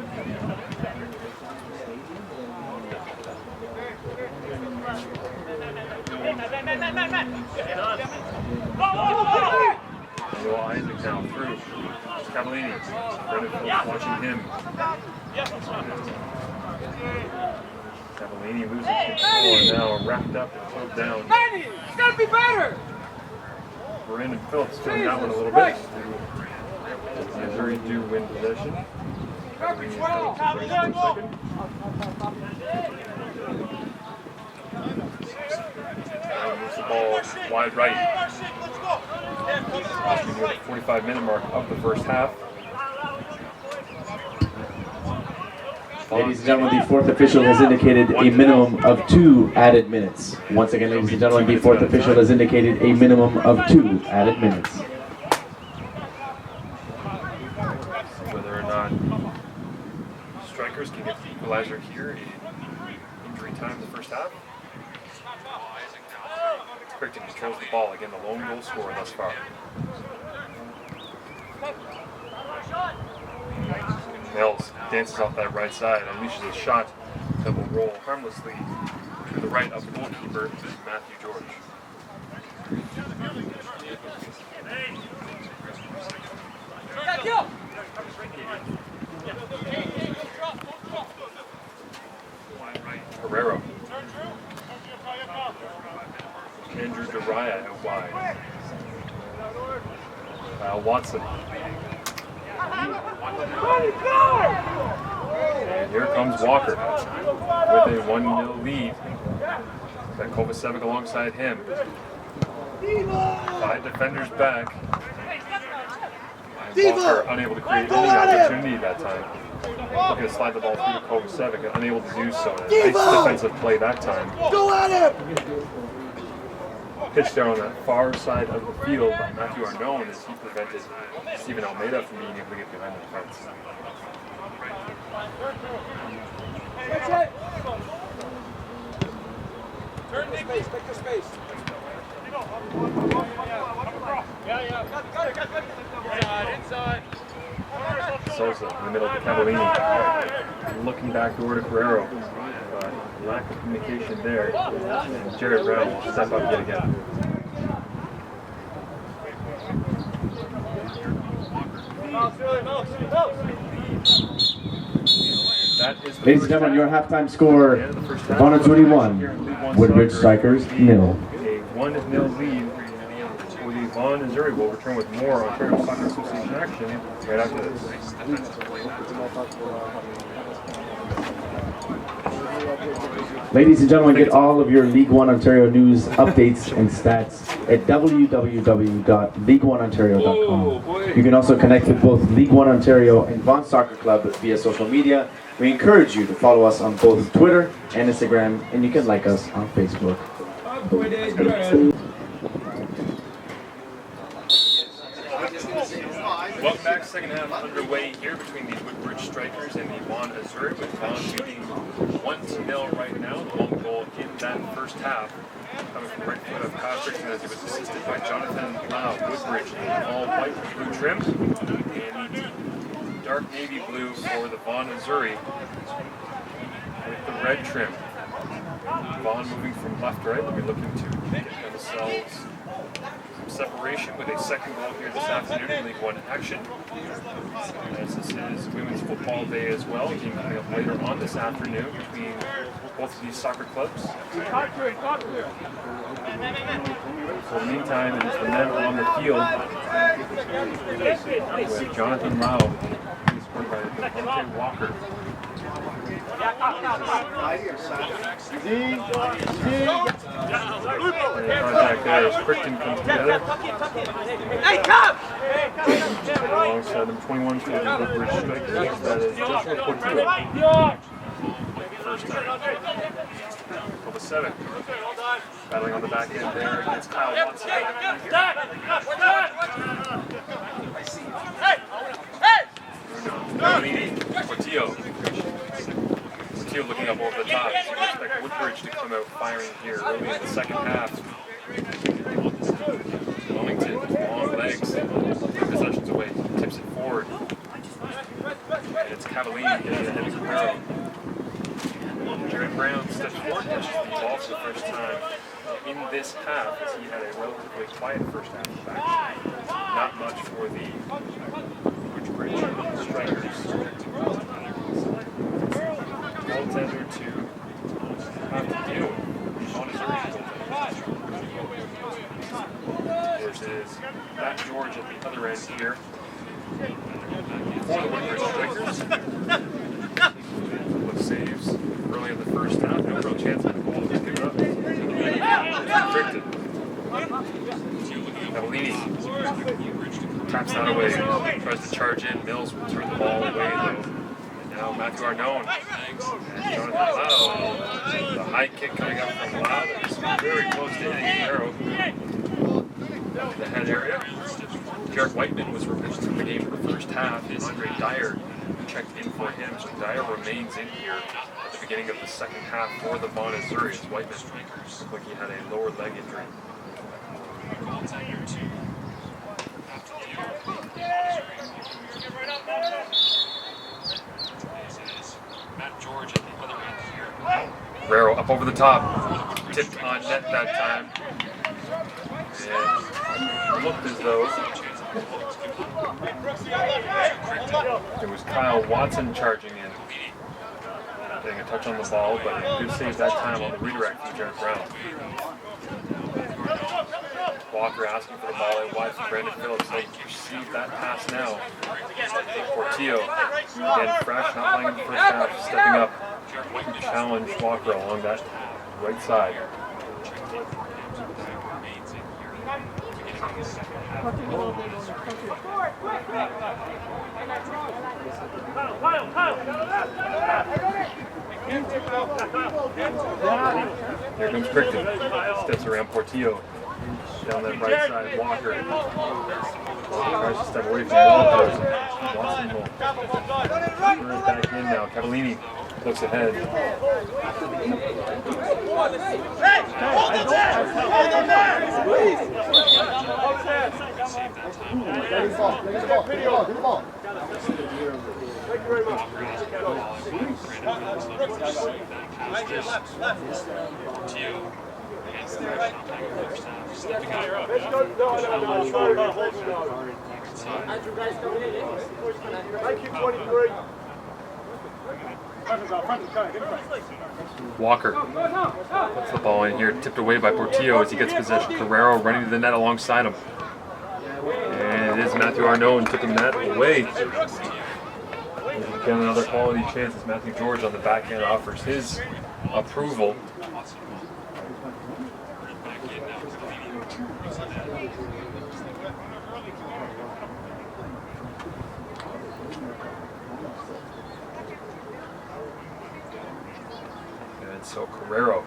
S2: Daniel Isaac now through. Cavallini. Brendan Phillips watching him. Cavallini loses control and now wrapped up and pulled down.
S3: It's gotta be better!
S2: Brendan Phillips filling that one a little bit. Missouri do win possession. Cavallini Phillips is right for a second. Now moves the ball wide right. 45-minute mark of the first half.
S4: Ladies and gentlemen, the fourth official has indicated a minimum of 2 added minutes. Once again, ladies and gentlemen, the fourth official has indicated a minimum of 2 added minutes.
S2: Whether or not strikers can get the equalizer here in injury time in the first half. Crichton controls the ball, again the lone goal scorer thus far. Mills dances off that right side, unleashes a shot that will roll harmlessly to the right of the goalkeeper, Matthew George. Herrero. Andrew Dariah out wide. Watson. And here comes Walker with a 1-0 lead. Got Kovacevic alongside him. 5 defenders back. And Walker unable to create any opportunity that time. Looking to slide the ball through to Kovacevic and unable to do so. Nice defensive play that time.
S1: Go at him!
S2: Pitched down on that far side of the field by Matthew Arnone as he prevented Stephen Almeida from being able to get behind the defense.
S1: That's it! Turn the space, make the space. Inside.
S2: Sosa in the middle to Cavallini. Looking back door to Guerrero. Lack of communication there. And Jared Brown will step up yet again.
S4: Ladies and gentlemen, your halftime score, Vaughan 1, Woodbridge Strikers 0.
S2: A 1-0 lead for the Vaughan, Missouri. Will return with more Ontario Soccer Association action right after this.
S4: Ladies and gentlemen, get all of your League One Ontario news, updates, and stats at www.league1ontario.com. You can also connect with both League One Ontario and Vaughan Soccer Club via social media. We encourage you to follow us on both Twitter and Instagram, and you can like us on Facebook.
S2: Welcome back. Second half underway here between the Woodbridge Strikers and the Vaughan, Missouri, with Vaughan leading 1-0 right now. The one goal in that first half coming from the right foot of Kyle Crichton as he was assisted by Jonathan Lau. Woodbridge in all white with blue trim, and the dark navy blue for the Vaughan, Missouri with the red trim. Vaughan moving from left to right. They'll be looking to get themselves separation with a second goal here this afternoon in League One action. As this is Women's Football Day as well, game coming up later on this afternoon between both of these soccer clubs. So in the meantime, it is the men on the field with Jonathan Lau, who's scored by Devontae Walker. Contact there as Crichton comes together.
S3: Hey, come!
S2: Alongside them, 21 for the Woodbridge Strikers. That is Joshua Portillo. First time. Kovacevic. Battling on the back end there against Kyle Watson. Cavallini. Portillo. Looking up over the top. So you expect Woodbridge to come out firing here early in the second half. Wilmington, long legs, possessions away, tips it forward. And it's Cavallini getting ahead of Guerrero. Jared Brown steps forward, touches the ball for the first time in this half, as he had a relatively quiet first half of action. Not much for the Woodbridge Strikers. Goaltender to have to deal with Vaughan, Missouri goaltender versus Matt George at the other end here for the Woodbridge Strikers. With saves early in the first half, no real chance of the goal to pick it up. Restricted. Cavallini taps that away, tries to charge in. Mills will turn the ball away though. Now Matthew Arnone and Jonathan Lau. The high kick coming up from Lau. It's very close to hitting Guerrero. The head area. Jarek Whiteman was released from the game in the first half. Andre Dyer checked in for him. So Dyer remains in here at the beginning of the second half for the Vaughan Azuris. Whiteman looked like he had a lower leg injury. Guerrero up over the top, tipped on net that time, and looked as though it was Kyle Watson charging in, getting a touch on the ball, but good save that time on the redirect from Jared Brown. Walker asking for the ball out wide for Brandon Phillips. They receive that pass now. Portillo, again fresh, not playing in the first half, stepping up to challenge Walker along that right side. Here comes Crichton. Steps around Portillo. Down that right side, Walker. Tries to step away from Walker. Watson will turn it back in now. Cavallini looks ahead. Walker puts the ball in here, tipped away by Portillo as he gets possession. Guerrero running to the net alongside him. And it is Matthew Arnone tipping that away. Again, another quality chance as Matthew George on the backhand offers his approval. And so Guerrero.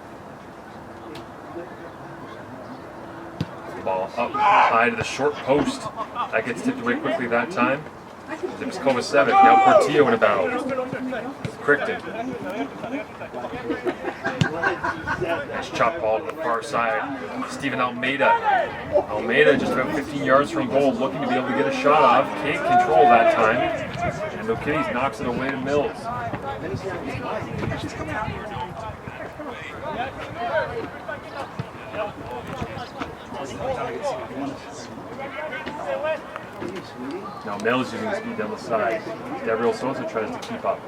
S2: The ball up high to the short post. That gets tipped away quickly that time. It was Kovacevic, now Portillo in a battle with Crichton. Nice chop ball to the far side. Steven Almeida. Almeida just about 15 yards from goal, looking to be able to get a shot off. Can't control that time. And O'Kitties knocks it away to Mills. Now Mills using the speed down the side. Gabriel Sosa tries to keep up.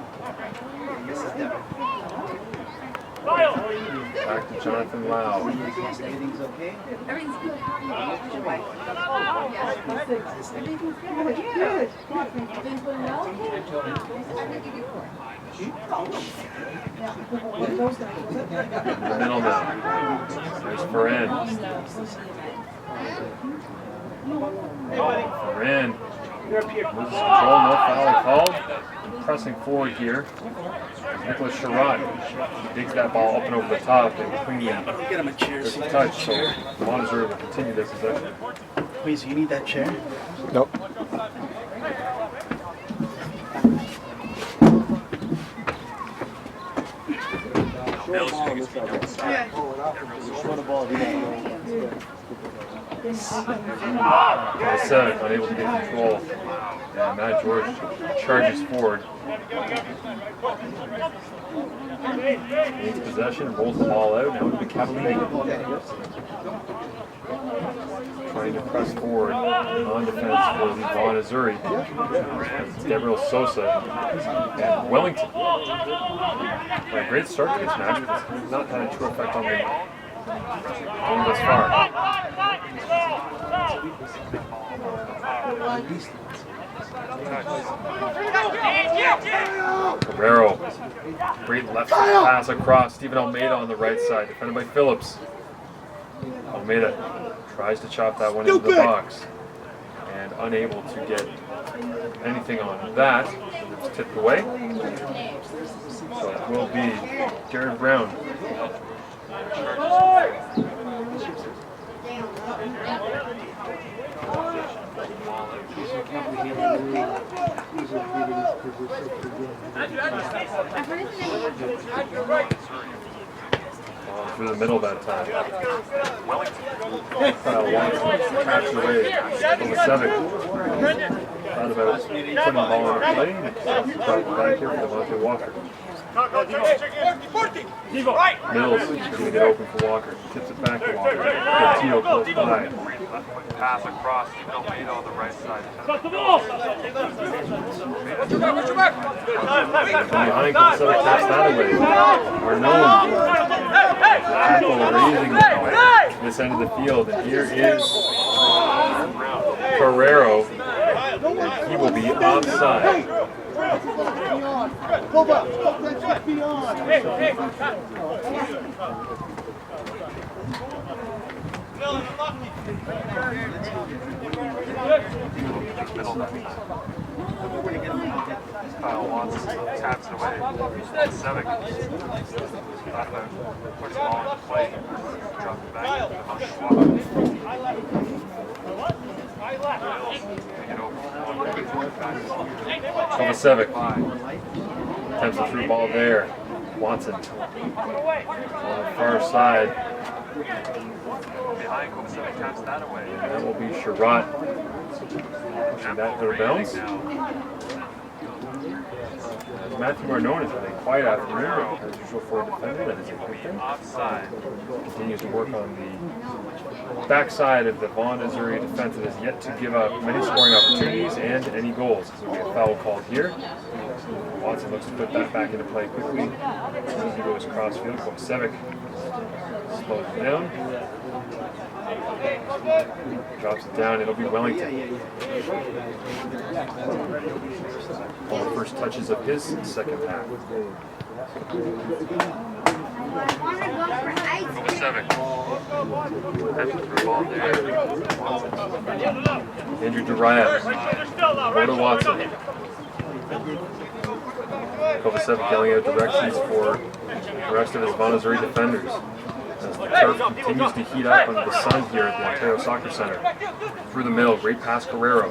S2: Back to Jonathan Lau.
S6: Everything's okay? Everything's good. Your wife? Everything's good. You've been putting out? I'm going to give you 4.
S2: Middle now. There's Vaughan. Vaughan. Loses control, no foul called. Pressing forward here. Nicholas Sherrod digs that ball up and over the top and cleanly gets a touch. So Montezuer will continue this possession.
S7: Please, you need that chair?
S1: Nope.
S2: Unable to get control. And Matt George charges forward. Gains possession, rolls the ball out. Now to Cavallini. Trying to press forward on defense for the Vaughan Azzurri. Gabriel Sosa and Wellington. A great start to this match, but it's not had a true effect on the game thus far. Guerrero, great left pass across. Steven Almeida on the right side, defended by Phillips. Almeida tries to chop that one into the box and unable to get anything on that. It's tipped away. will be Jared Brown. Through the middle that time. Catch away. Over 7. Thought about putting the ball on a play. Brought it back here for Devontae Walker. Mills is going to get open for Walker. Tips it back to Walker. Tito close by. Pass across to Almeida on the right side. Behind comes Sutter, taps that away. Arnone. Tackle raising now this end of the field. And here is Ferrero. And he will be offside.
S1: Go back. That's just beyond.
S2: Kyle Watts taps it away. 7. Thought about putting the ball into play. Dropped it back to Kovacevic attempts a through ball there. Watson on the far side. Behind Kovacevic taps that away. And that will be Sherratt. Pushing that to the bounce. Matthew Arnone has had a quiet afternoon, as usual for a defender. That is a good thing. Offside. Continues to work on the backside of the Vaughan, Missouri defense that has yet to give up many scoring opportunities and any goals. There will be a foul called here. Watson looks to put that back into play quickly. As he goes cross field, Kovacevic slows it down. Drops it down, it'll be Wellington. All the first touches of his second half. Kovacevic. Ball there. Andrew Darius. Go to Watson. Kovacevic yelling out directions for the rest of his Vaughan, Missouri defenders. As the turf continues to heat up under the sun here at the Ontario Soccer Centre. Through the middle, great pass Guerrero.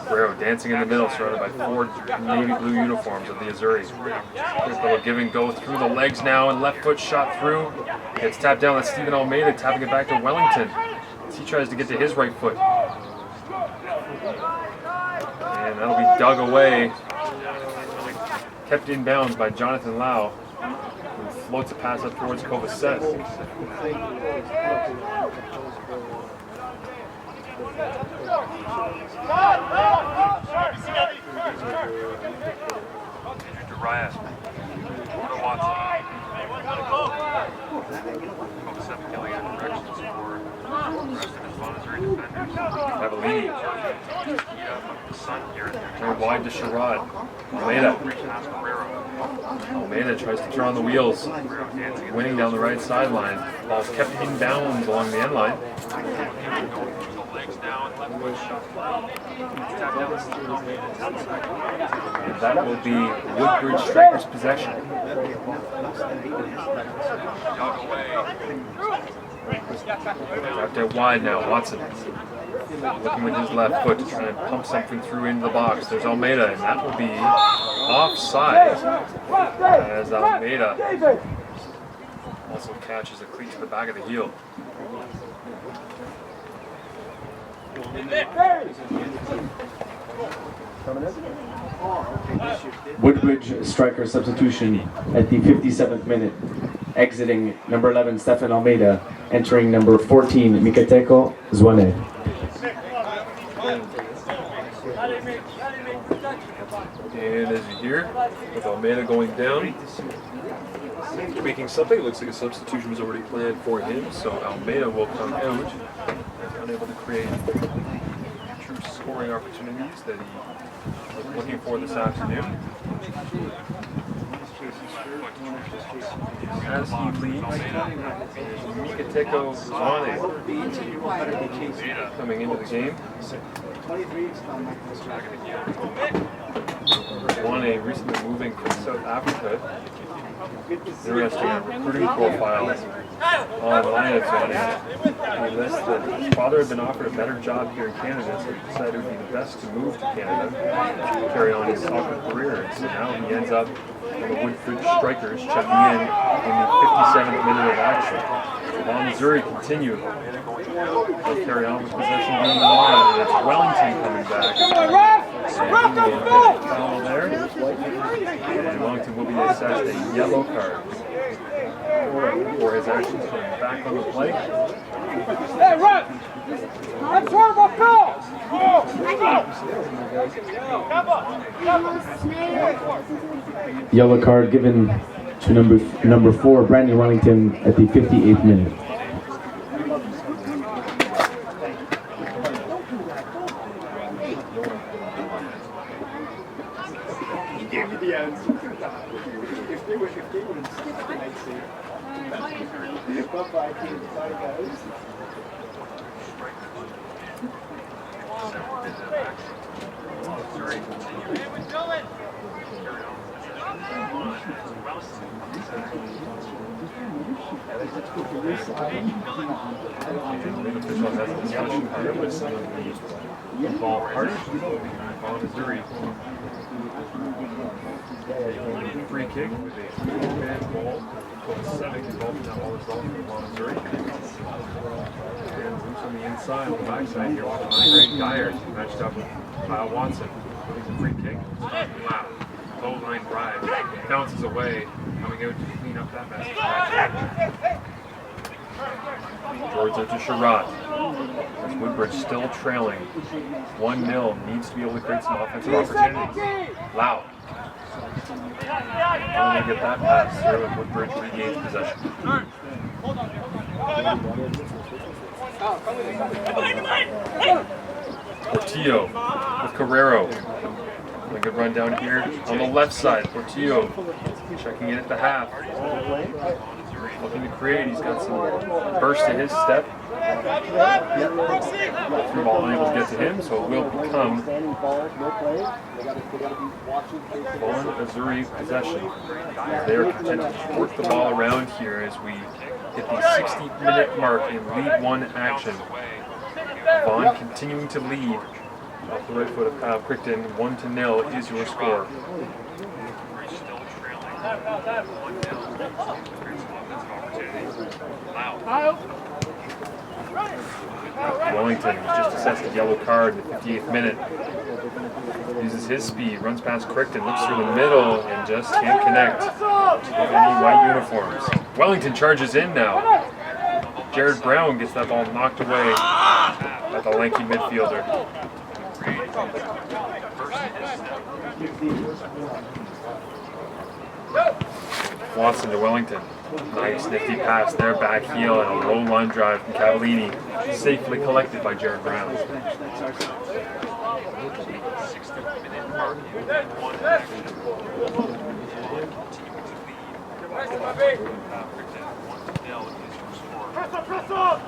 S2: Guerrero dancing in the middle, surrounded by 4 navy blue uniforms of the Missouri. Quick little give and go through the legs now, and left foot shot through. Gets tapped down. That's Stephen Almeida tapping it back to Wellington as he tries to get to his right foot. And that'll be dug away. Kept in bounds by Jonathan Lau. Floats a pass up towards Kovacevic. Darius. To Watson. Kovacevic killing out directions for the rest of his Vaughan, Missouri defenders. Cavallini. The sun here. Turn wide to Sherratt. Almeida tries to turn on the wheels, winning down the right sideline. Ball's kept in bounds along the end line. And that will be Woodbridge Strikers' possession. Dropped out wide now, Watson. Looking with his left foot to try and pump something through into the box. There's Almeida, and that will be offside as Almeida also catches a cleat to the back of the heel.
S4: Woodbridge striker substitution at the 57th minute. Exiting number 11, Stefan Almeida. Entering number 14, Mikateko Zwane.
S2: And as you hear, with Almeida going down, tweaking something, it looks like a substitution was already planned for him, so Almeida will come out and unable to create true scoring opportunities that he was looking for this afternoon. As he leaves, Mikateko Zwane coming into the game. Vaughan recently moving from South Africa. Interesting recruiting profile online of Vaughan. He lists that his father had been offered a better job here in Canada, so he decided it would be the best to move to Canada to carry on his soccer career. And so now he ends up on the Woodbridge Strikers, checking in the 57th minute of action. Vaughan, Missouri continue. They'll carry on with possession being won, and it's Wellington coming back. And he will get a foul there. And Wellington will be assessed a yellow card for his actions coming back on the play.
S3: Hey, run! Let's work, let's go!
S4: Yellow card given to number 4, Brandon Wellington, at the 58th minute.
S2: Ball party. Vaughan, Missouri. Free kick with a 4-man ball. 7 involved in that ball result for Vaughan, Missouri. And loose on the inside, on the backside here with Andre Gyers, matched up with Kyle Watson. Free kick. Wow. Low line drive. Bounces away. Coming out to clean up that mess. Towards it to Sherrod. As Woodbridge still trailing 1-0, needs to be able to create some offensive opportunities. Loud. Only get that pass here with Woodbridge regains possession. Portillo with Carrero. A good run down here on the left side. Portillo checking in at the half. Looking to create. He's got some burst to his step. Through ball unable to get to him, so it will become Vaughan, Missouri possession. They are content to work the ball around here as we hit the 60-minute mark in League One action. Vaughan continuing to lead. Off the right foot of Kyle Crichton, 1-0 is your score. Wellington was just assessed a yellow card in the 58th minute. Uses his speed, runs past Crichton, looks through the middle, and just can't connect with any white uniforms. Wellington charges in now. Jared Brown gets that ball knocked away by the lanky midfielder. Watson to Wellington. Nice nifty pass there, back heel, and a low line drive from Cavallini. Safely collected by Jared Brown.
S3: Press up!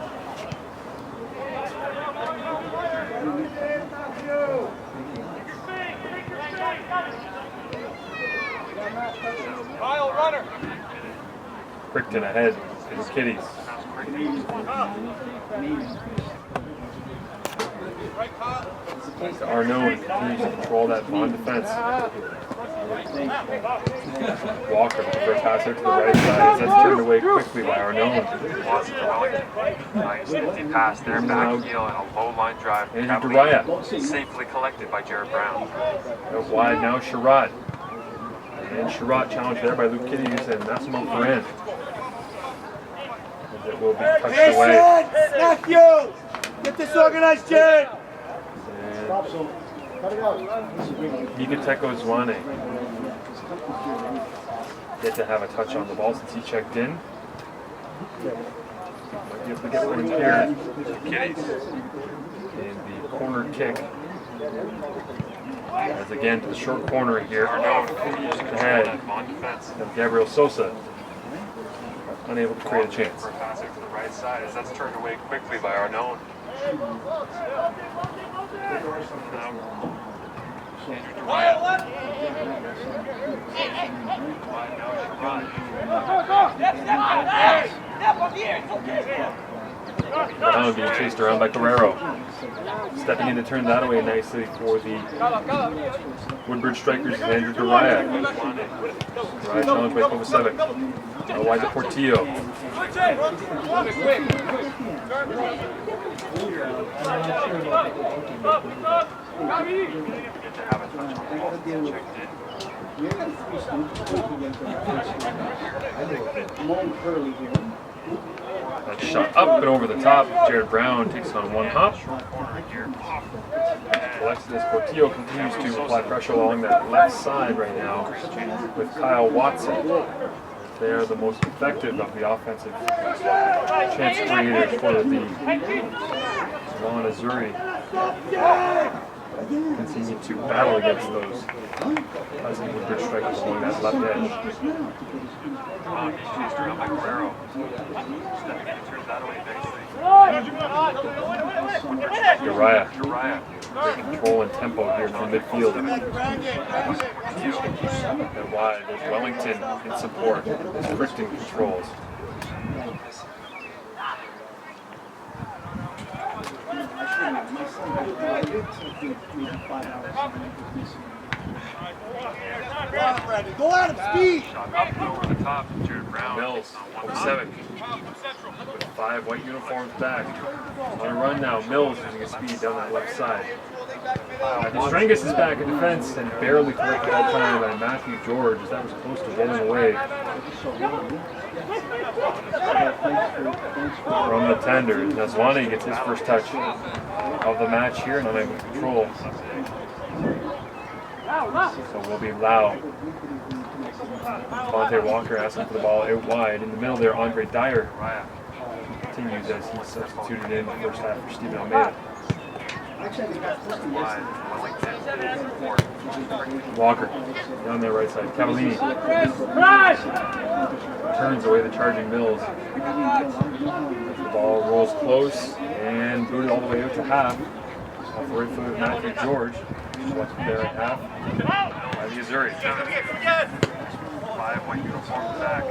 S3: Kyle, runner!
S2: Crichton ahead to the Kitties. Back to Arnaud, continues to control that Vaughan defense. Walker with the first passer to the right side as that's turned away quickly by Arnaud. Watson to Wellington. Nice nifty pass there, back heel and a low line drive. Andrew Duraya. Safely collected by Jared Brown. Out wide now, Sherrod. And Sherrod challenged there by Luke Kitties and Massimo Ferrand. It will be touched away.
S3: Matthew! Get this organized, Jared!
S2: Mikateko Zwane get to have a touch on the ball since he checked in. Might be able to get one here. Kitties. And the corner kick. As again to the short corner here. Ahead of Gabriel Sosa. Unable to create a chance. Passing to the right side as that's turned away quickly by Arnaud. Brown being chased around by Guerrero. Stepping in to turn that away nicely for the Woodbridge Strikers is Andrew Duraya. Duraya challenged by Kovacevic. Now wide to Portillo. That shot up and over the top. Jared Brown takes on one hop. Alexis Portillo continues to apply pressure along that left side right now with Kyle Watson. They are the most effective of the offensive chance creators for the Vaughan Missouri. Continue to battle against those Pleasant Woodbridge Strikers along that left edge. Chased around by Guerrero. Stepping in and turns that away nicely. Uriah taking control and tempo here from midfield. And wide, there's Wellington in support. Restricting controls.
S1: Go at him, speed!
S2: Shot up and over the top. Jared Brown. Mills, Kovacevic. With 5 white uniforms back. On a run now. Mills using his speed down that left side. Strangus is back in defense and barely corrected that time by Matthew George as that was close to rolling away. From the tender, Nazwani gets his first touch of the match here, not able to control. So will be Lau. Devontae Walker asking for the ball out wide. In the middle there, Andre Dyer continues as he's substituted in the first half for Stephen Almeida. Walker down their right side. Cavallini turns away the charging Mills. The ball rolls close and booted all the way out to half. Off the right foot of Matthew George. Collected there at half by the Missouri. 5 white uniforms back.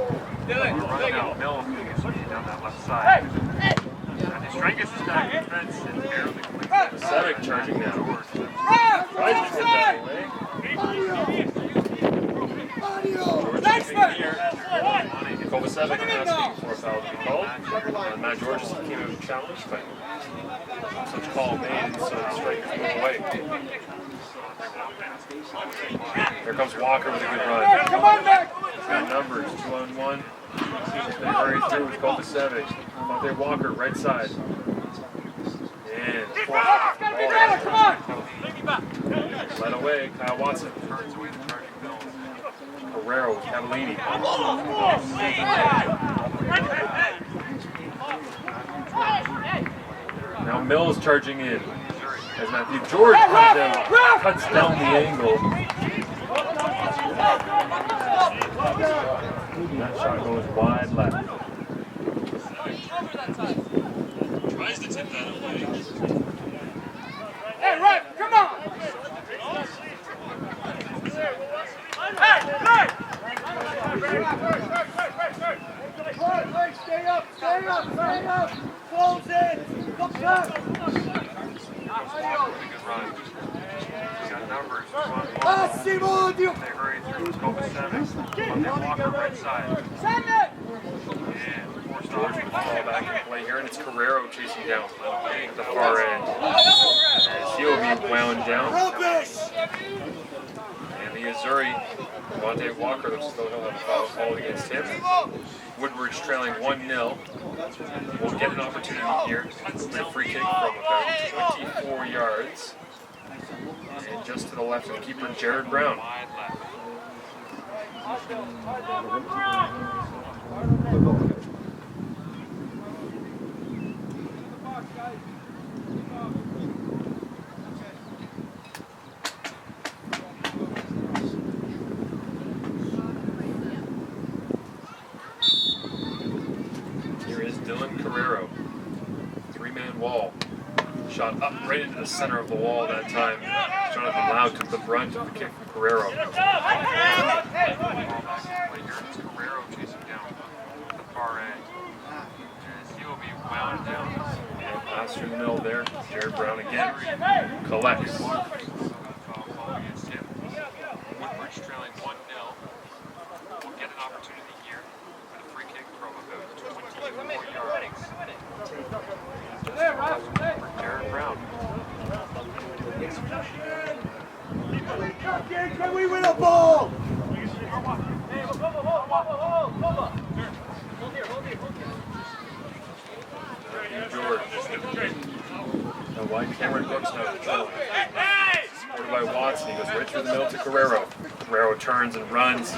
S2: Run now. Mills doing his speed down that left side. And Strangus is back in defense and barely clicks. Kovacevic charging now. Tries to hit that way. George moving here. Kovacevic asking for a foul to be called. Matt George came out and challenged, but such call made, and so the Strikers move away. Here comes Walker with a good run.
S1: Come on, Mac!
S2: He's got numbers, 2-on-1. They hurry through with Kovacevic. Out there, Walker, right side. And
S1: Come on!
S2: led away, Kyle Watson turns away the charging Mills. Guerrero with Cavallini. Now Mills charging in. As Matthew George comes out, cuts down the angle. That shot goes wide left. Tries to tip that away.
S1: Hey, right, come on! Hey, right! Stay up, stay up, stay up! Close it! Look back!
S2: Good run. He's got numbers.
S1: Massimo!
S2: They hurry through with Kovacevic. On their Walker right side.
S1: Send it!
S2: And forced George with the ball back in play here, and it's Guerrero chasing down at the far end. As he'll be wound down. And the Missouri, Devontae Walker looks as though he'll have a foul called against him. Woodbridge trailing 1-0. We'll get an opportunity here with a free kick from about 24 yards. And just to the left of keeper Jared Brown. Shot up right into the center of the wall that time. Jonathan Lau took the brunt of the kick from Carrero. Right here, it's Carrero chasing down the far end. As he will be wound down. And pass through the middle there. Jared Brown again collects. Woodbridge trailing 1-0. Will get an opportunity here for the free kick from about 24 yards. For Jared Brown.
S3: Can we win a ball?
S2: George. Now wide Cameron Brooks now controlling. Supported by Watson. He goes right through the middle to Carrero. Carrero turns and runs.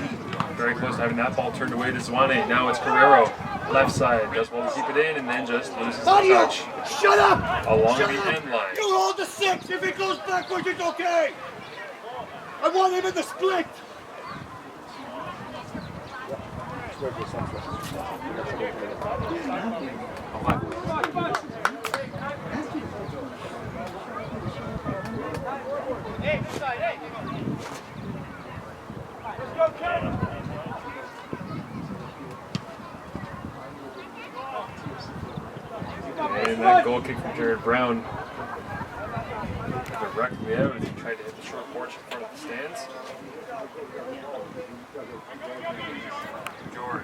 S2: Very close to having that ball turned away to Zwane. Now it's Carrero. Left side. Does well to keep it in and then just loses the touch.
S3: Shut up!
S2: Along the end line.
S3: You hold the 6. If it goes backwards, it's okay. I want him in the split.
S2: And that goal kick from Jared Brown directly out as he tried to hit the short porch in front of the stands. George.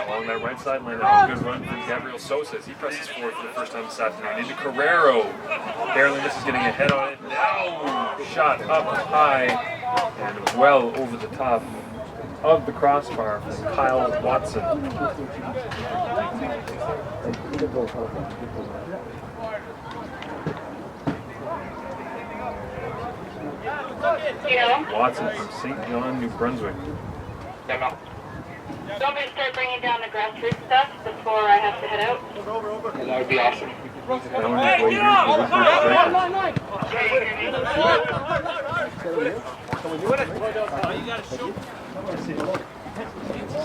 S2: Along that right sideline, now a good run from Gabriel Sosa as he presses forward for the first time this afternoon. Into Carrero. Barely misses getting a head on it. Now shot up high and well over the top of the crossbar from Kyle Watson. Watson from St. John, New Brunswick.
S6: Want me to start bringing down the grassroots stuff before I have to head out?
S8: And that would be awesome.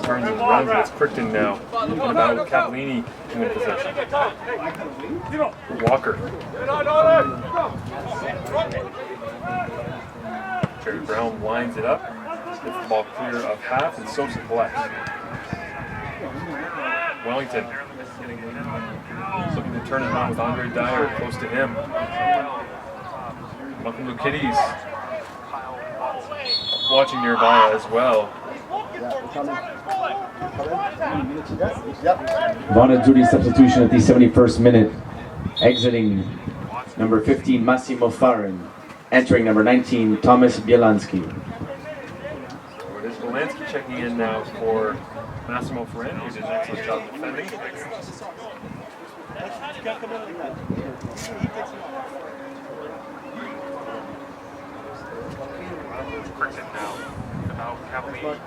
S2: Turns and runs, but it's Crichton now. And about Catalini in the possession. Walker. Jerry Brown lines it up. Gets the ball clear of half, and Sosa collects. Wellington looking to turn it on with Andre Dyer close to him. Welcome to Kitties. Watching nearby as well.
S4: Vaughan and duty substitution at the 71st minute. Exiting number 15, Massimo Farin. Entering number 19, Thomas Bielanski.
S2: So it is Bielanski checking in now for Massimo Farin, who did an excellent job defending. Crichton now. About Cavalier.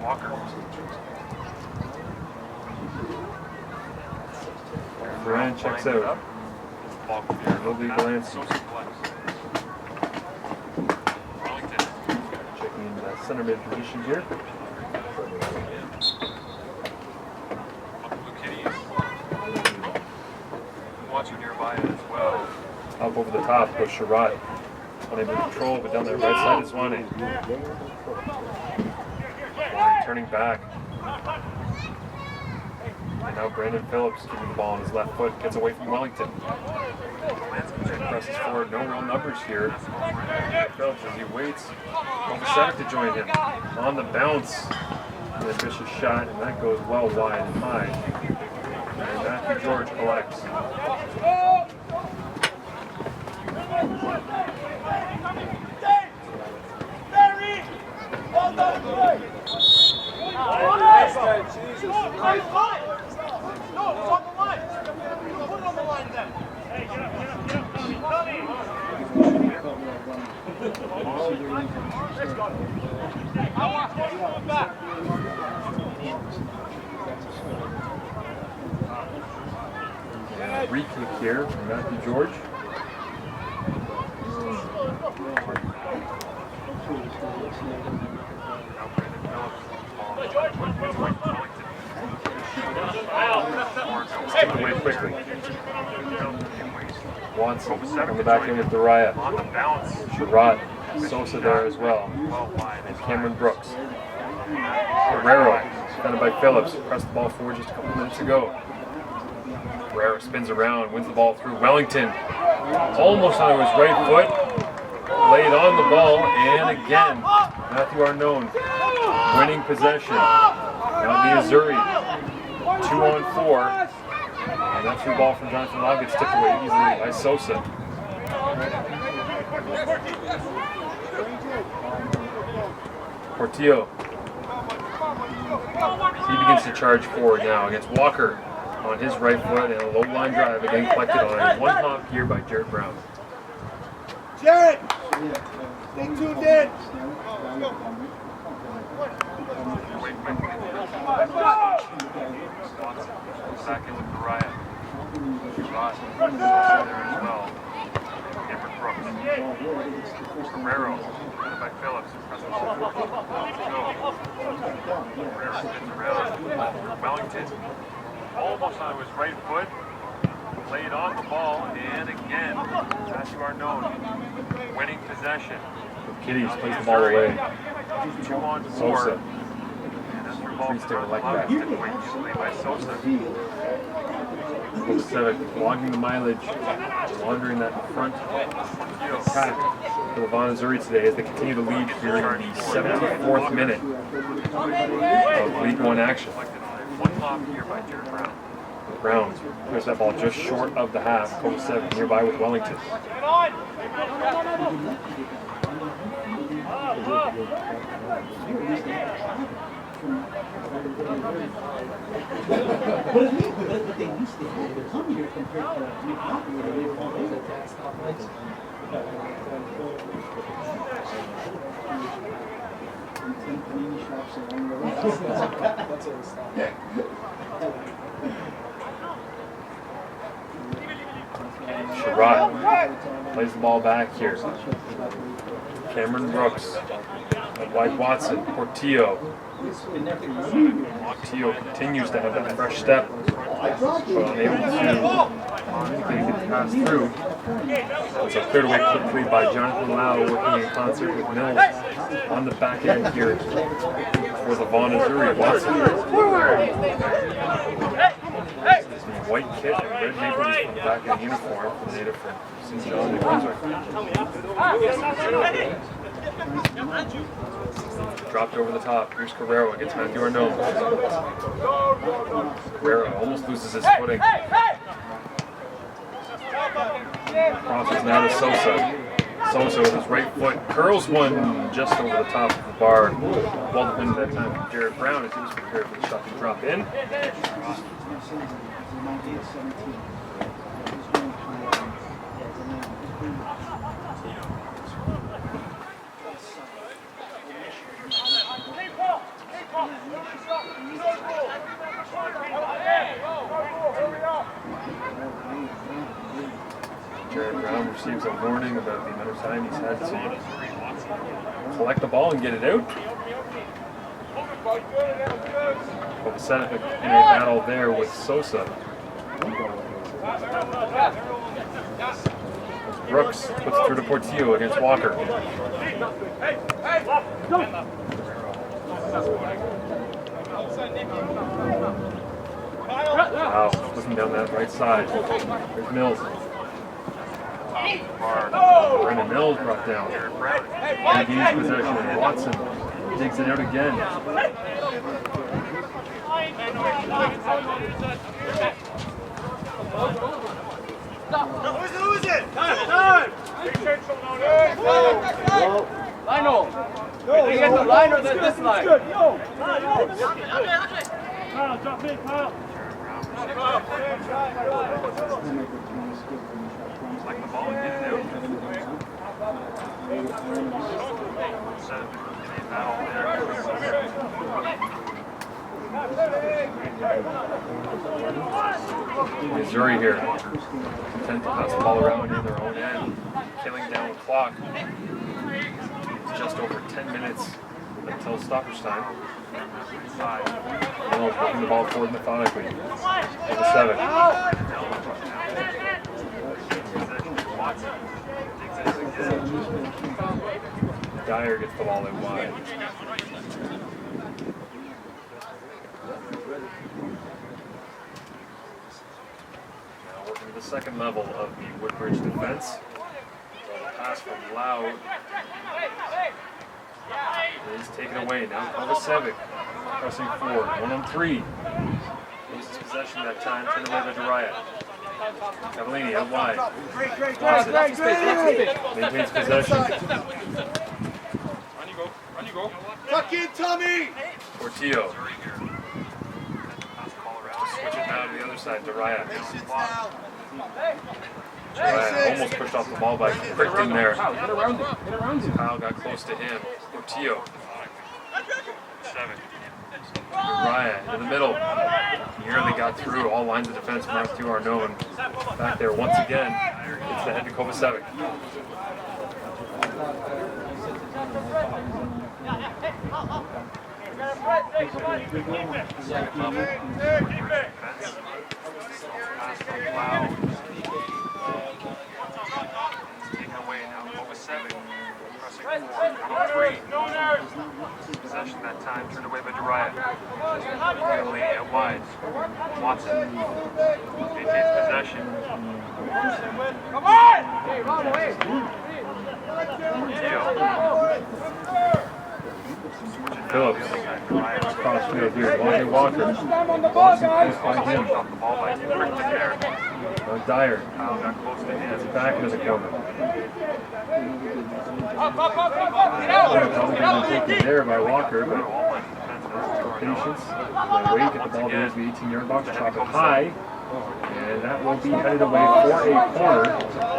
S2: Walker. Farin checks out. Nobody Bielanski. Checking into that center mid position here. Watching nearby as well. Up over the top goes Sherrod. Unable to control, but down that right side is Zwane. Turning back. And now Brandon Phillips keeping the ball on his left foot, gets away from Wellington. Presses forward, no real numbers here. Phillips as he waits, Kovacevic to join him. On the bounce, an ambitious shot, and that goes well wide and high. And Matthew George collects. Re-kick here from Matthew George. Stick away quickly. Watson on the back end with Dariah. Sherrod, Sosa there as well. And Cameron Brooks. Guerrero, defended by Phillips. Pressed the ball forward just a couple minutes ago. Guerrero spins around, wins the ball through Wellington. Almost on his right foot. Laid on the ball, and again, Matthew Arnone winning possession. Now the Missouri. 2-on-4. And that through ball from Jonathan Law gets tipped away easily by Sosa. Portillo. He begins to charge forward now against Walker on his right foot, and a low line drive again collected on one hop here by Jared Brown.
S3: Jared! Stay tuned in!
S2: Back in with Dariah. Ross there as well. Cameron Brooks. Guerrero, defended by Phillips. Guerrero spins around. Wellington, almost on his right foot. Laid on the ball, and again, Matthew Arnone winning possession. Kitties plays the ball away. 2-on-4.
S4: Sosa.
S2: Free stick like that. By Sosa. Instead of logging the mileage, laundering that front attack for the Vaughan Missouri today as they continue to lead here in the 74th minute of League One action. One hop here by Jared Brown. Brown puts that ball just short of the half. Code 7 nearby with Wellington. Sherrod plays the ball back here. Cameron Brooks, White Watson, Portillo. Portillo continues to have that fresh step, but unable to get the pass through. It's a cleared away quickly by Jonathan Lau, working in concert with Mills on the back end here for the Vaughan Missouri. Watson. White kit and red maple leaf on the back of the uniform for the native from St. John, New Brunswick. Dropped over the top. Here's Guerrero against Matthew Arnone. Guerrero almost loses his footing. Crosses now to Sosa. Sosa with his right foot curls one just over the top of the bar. Well defended that time from Jared Brown as he was prepared for the shot to drop in. Jared Brown receives a warning about the amount of time he's had to collect the ball and get it out. But the set up in a battle there with Sosa. Brooks puts it through to Portillo against Walker. Wow, looking down that right side. There's Mills. Brendan Mills brought down. And gains possession. Watson digs it out again.
S3: Who is it?
S1: Time! Lionel! No, you get the line or this line? Good, yo! Kyle, drop in, Kyle!
S2: Like the ball and get it out. Missouri here, content to pass the ball around in their own end, killing down the clock. just over 10 minutes until stoppage time. Reynolds working the ball forward methodically. Over 7. Dyer gets the ball in wide. Now working to the second level of the Woodbridge defense. So the pass from Loud is taken away. Now Kovacevic pressing forward. 1-on-3. Loses possession that time. Turned away by Dariah. Cavallini out wide. Maintains possession.
S3: Run you go. Tuck in, Tommy!
S2: Portillo. Switch it now to the other side. Dariah. Dariah almost pushed off the ball by Crichton there. Kyle got close to him. Portillo. 7. Dariah into the middle. Nearly got through. All lines of defense marked to are known. Back there once again. It's the head to Kovacevic. Taken away now. Kovacevic pressing forward. 1-on-3. Possession that time. Turned away by Dariah. Cavallini out wide. Watson maintains possession.
S1: Come on! Hey, wrong way.
S2: Phillips cross field here. Devontae Walker.
S1: On the ball, guys.
S2: By him. Off the ball by Crichton there. Dyer. Kyle got close to him. It's back into the corner. Taken there by Walker, but patience. They wait, get the ball to the 18-yard box, chop it high, and that will be headed away for a corner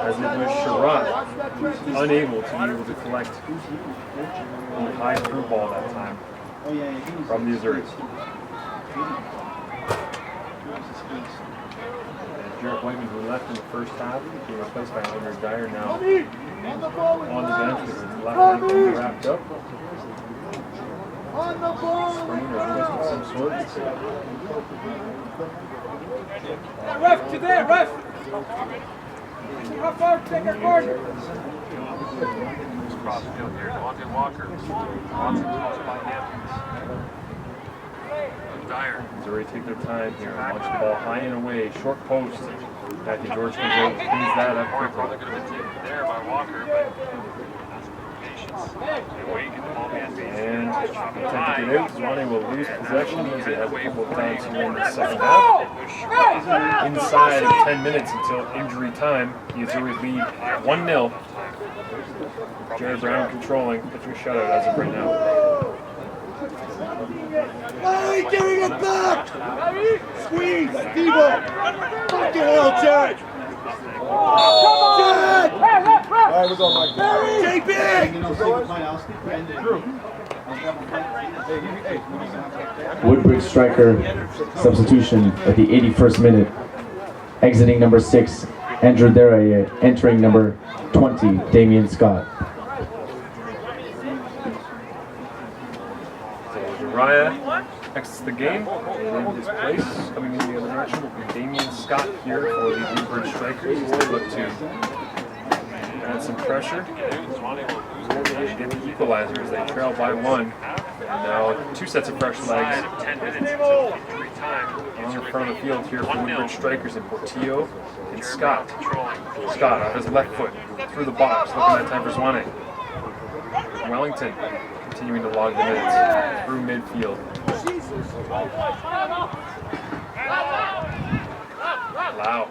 S2: as it was Sherrod unable to be able to collect the high through ball that time from the Azuris. Jarrett Whiteman, who left in the first half, being replaced by Andre Dyer now on the bench with his left leg wrapped up.
S1: On the ball!
S2: Screen or twist of some sort.
S1: Ref, to there, ref! How far to take a corner?
S2: Cross field here, Devontae Walker. Watson close by him. Dyer. Missouri take their time here and launch the ball high and away. Short post. Matthew George comes out, cleans that up quickly. Probably could have been taken there by Walker, but patience. They wait, get the ball behind base. And attempt to get out. Zwane will lose possession as he has a couple of times here in the second half. Inside of 10 minutes until injury time, the Azuris lead 1-0. Jared Brown controlling, pitching a shutout as of right now.
S3: Hey, giving it back! Squeeze! Devo! Fucking hell, Jared! Jared!
S1: Alright, we go, Mike.
S3: JP!
S4: Woodbridge striker substitution at the 81st minute. Exiting number 6, Andrew Deraye, entering number 20, Damian Scott.
S2: Dariah exits the game, and in his place, coming in the other direction, will be Damian Scott here for the Woodbridge Strikers as they look to add some pressure. And get the equalizer as they trail by 1. And now 2 sets of fresh legs. 10 minutes until injury time. On the front of the field here for Woodbridge Strikers in Portillo and Scott. Scott on his left foot through the box, looking at time for Zwane. Wellington continuing to log the minutes through midfield. Lau.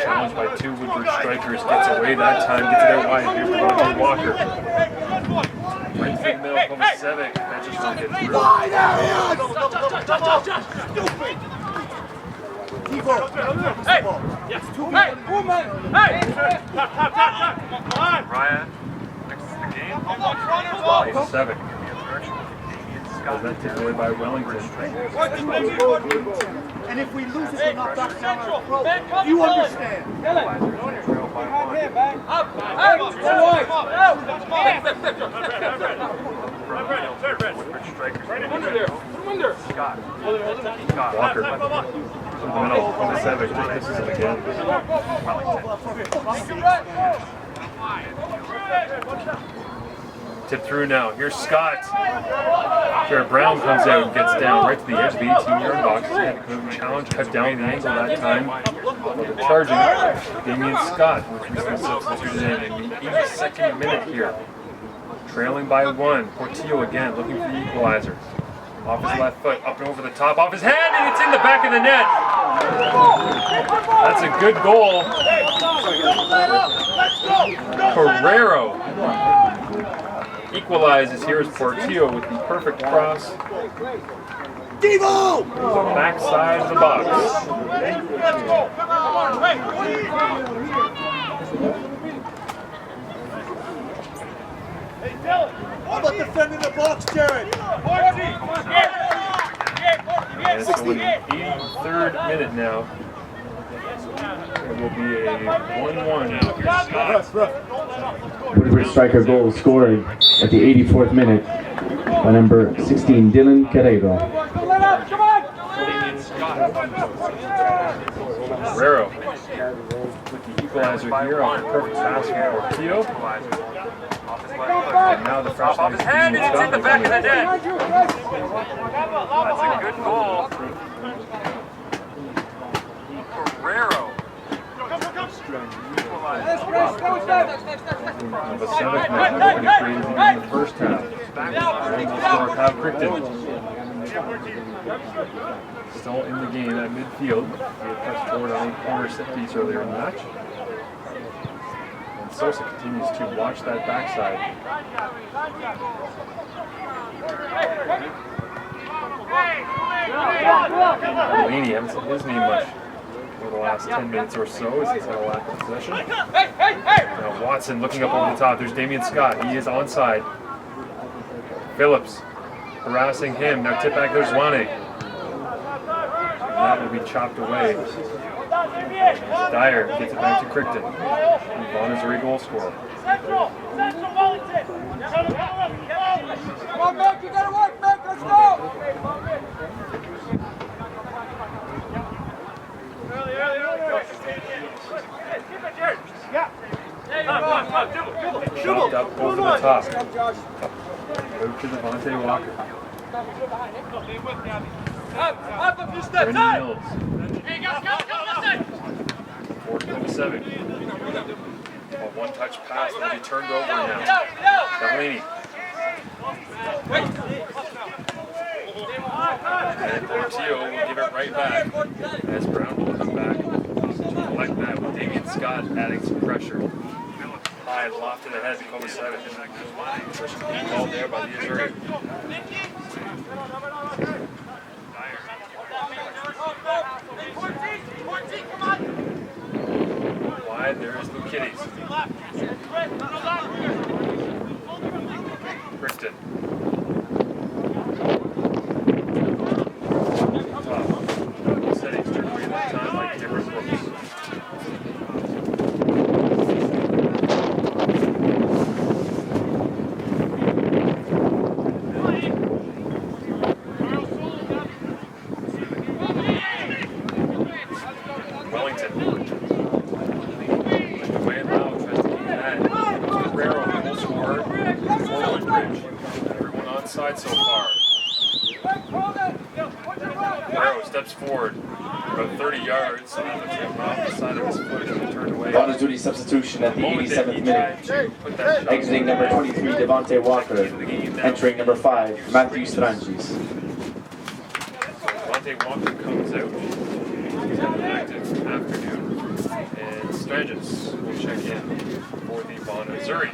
S2: Challenged by 2 Woodbridge Strikers, gets away that time, gets it out wide. Here's Devontae Walker. Right through the middle, Kovacevic. That just won't get through. Ryan exits the game. Kovacevic. That taken away by Wellington.
S1: And if we lose it, we're not back down our throat. You understand?
S2: Woodbridge strikers. Walker. In the middle, on the 7, just misses him again. Tip through now. Here's Scott. Jared Brown comes out and gets down right to the edge of the 18-yard box. He had to challenge, cut down the angle that time. But charging Damian Scott, which was been substituted in the 82nd minute here. Trailing by 1. Portillo again looking for the equalizer. Off his left foot, up and over the top, off his head, and it's in the back of the net. That's a good goal. Carrero equalizes here as Portillo with the perfect cross.
S3: Devo!
S2: The backside of the box.
S3: How about defending the box, Jared?
S2: And so in the 83rd minute now, it will be a 1-1 now. Here's Scott.
S4: Woodbridge striker goal scored at the 84th minute by number 16, Dylan Carrero.
S2: Carrero with the equalizer here off the perfect pass from Portillo. And now the freshman is being
S9: it's in the back of the net.
S2: That's a good goal.
S9: Carrero.
S2: The 7th minute, looking to create in the first half. Almost Kyle Crichton. Still in the game at midfield. He had touched forward on a corner set piece earlier in the match. And Sosa continues to watch that backside. Delaney, haven't said his name much over the last 10 minutes or so as he's had a lack of possession. Now Watson looking up over the top. There's Damian Scott. He is onside. Phillips harassing him. Now tip back. There's Zwane. That will be chopped away. Dyer gets it back to Crichton. Vaughan is a goal scorer.
S1: Central Wellington! Come on, Mick, you gotta work, Mick, let's go!
S2: Chopped up over the top. Out to Devontae Walker.
S1: Up a few steps,
S2: Brendan Mills. 4:27. A one-touch pass will be turned over now. Delaney. And Portillo will give it right back as Brown will come back to collect that with Damian Scott adding some pressure. High loft to the head to Kobe 7. Push being called there by the Azuri. Wide, there is Luke Kitties. Crichton. Top. Settings turn away that time like different books. Wellington. Away and loud, tries to keep that. Carrero, goal scorer for Woodbridge. Everyone onside so far. Carrero steps forward about 30 yards and the tip off the side of his foot and turned away.
S4: On his duty substitution at the 87th minute. Exiting number 23, Devontae Walker. Entering number 5, Matthew Strangis.
S2: Devontae Walker comes out. He's had an active afternoon. And Strangis will check in for the Vaughan Missouri.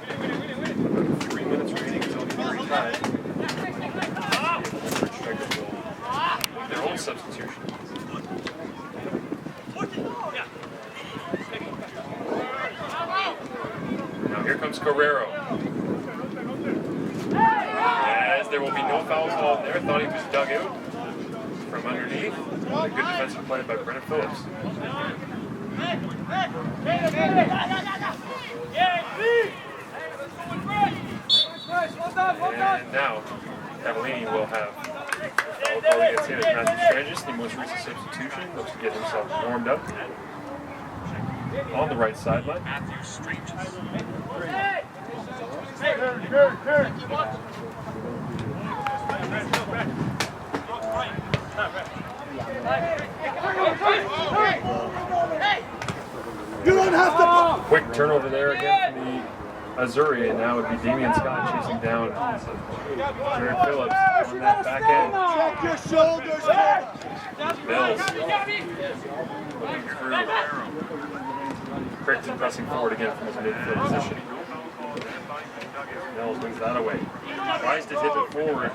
S2: About 3 minutes remaining until injury time. Their own substitution. Now here comes Carrero. As there will be no foul call there. Thought he was dug out from underneath. A good defensive play by Brennan Phillips. And now, Cavallini will have foul call against him as Matthew Strangis, the most recent substitution, looks to get himself warmed up on the right sideline. Matthew Strangis.
S3: You don't have to.
S2: Quick turnover there again from the Azzurri, and now it would be Damian Scott chasing down Jared Phillips on that back end.
S3: Check your shoulders.
S2: Mills looking through. Crichton pressing forward again from his midfield position. Mills wins that away. Tries to tip it forward.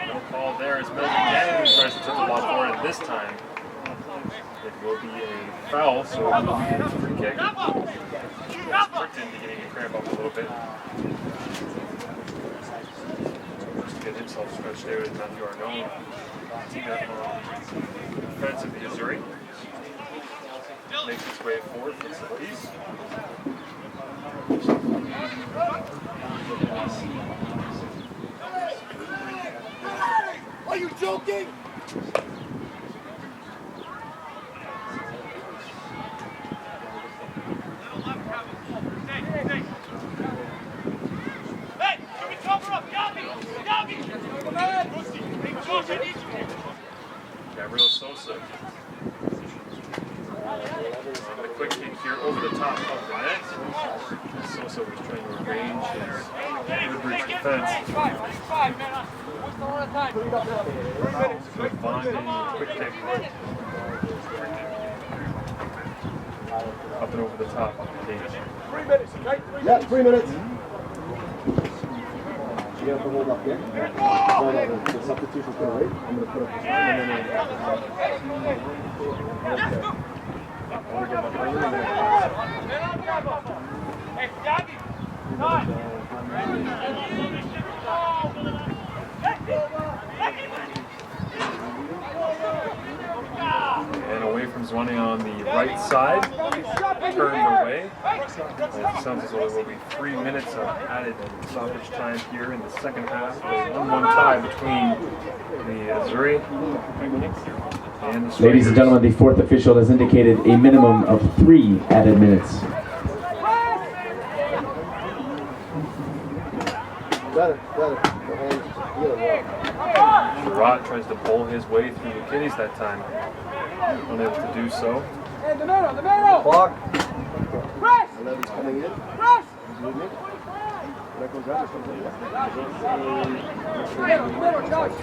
S2: No call there as Mills again tries to tip the ball forward, and this time it will be a foul, so it will be a free kick. Crichton beginning to cramp up a little bit. Just to get himself stretched out as Matthew Arnone. Teammate on the defense of the Azzurri. Makes its way forward for the piece.
S3: Are you joking?
S2: Gabriel Sosa. The quick kick here over the top of the net. Sosa was trying to arrange his Woodbridge defense. Vaughan getting a quick kick. Up and over the top of the cage.
S1: 3 minutes, okay? Yeah, 3 minutes. You have to hold up, yeah? No, the substitution's going to wait. I'm going to put up the
S2: And away from Zwane on the right side. Turned away. It sounds as though there will be 3 minutes of added stoppage time here in the second half. A 1-1 tie between the Azzurri and the Strikers.
S4: Ladies and gentlemen, the fourth official has indicated a minimum of 3 added minutes.
S2: Sherratt tries to bowl his way through the kiddies that time. Unable to do so.
S1: In the middle! Clock. Press!
S3: 11's coming in.
S1: Press!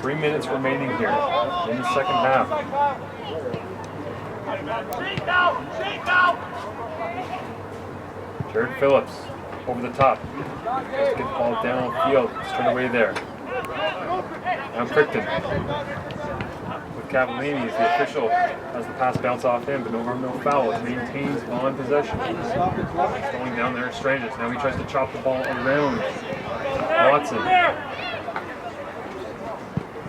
S2: 3 minutes remaining here in the second half. Jared Phillips over the top. Let's get the ball downfield. It's turned away there. Now Crichton with Cavallini as the official has the pass bounce off him, but no harm, no foul. It maintains on possession. Going down there, Strangis. Now he tries to chop the ball around Watson.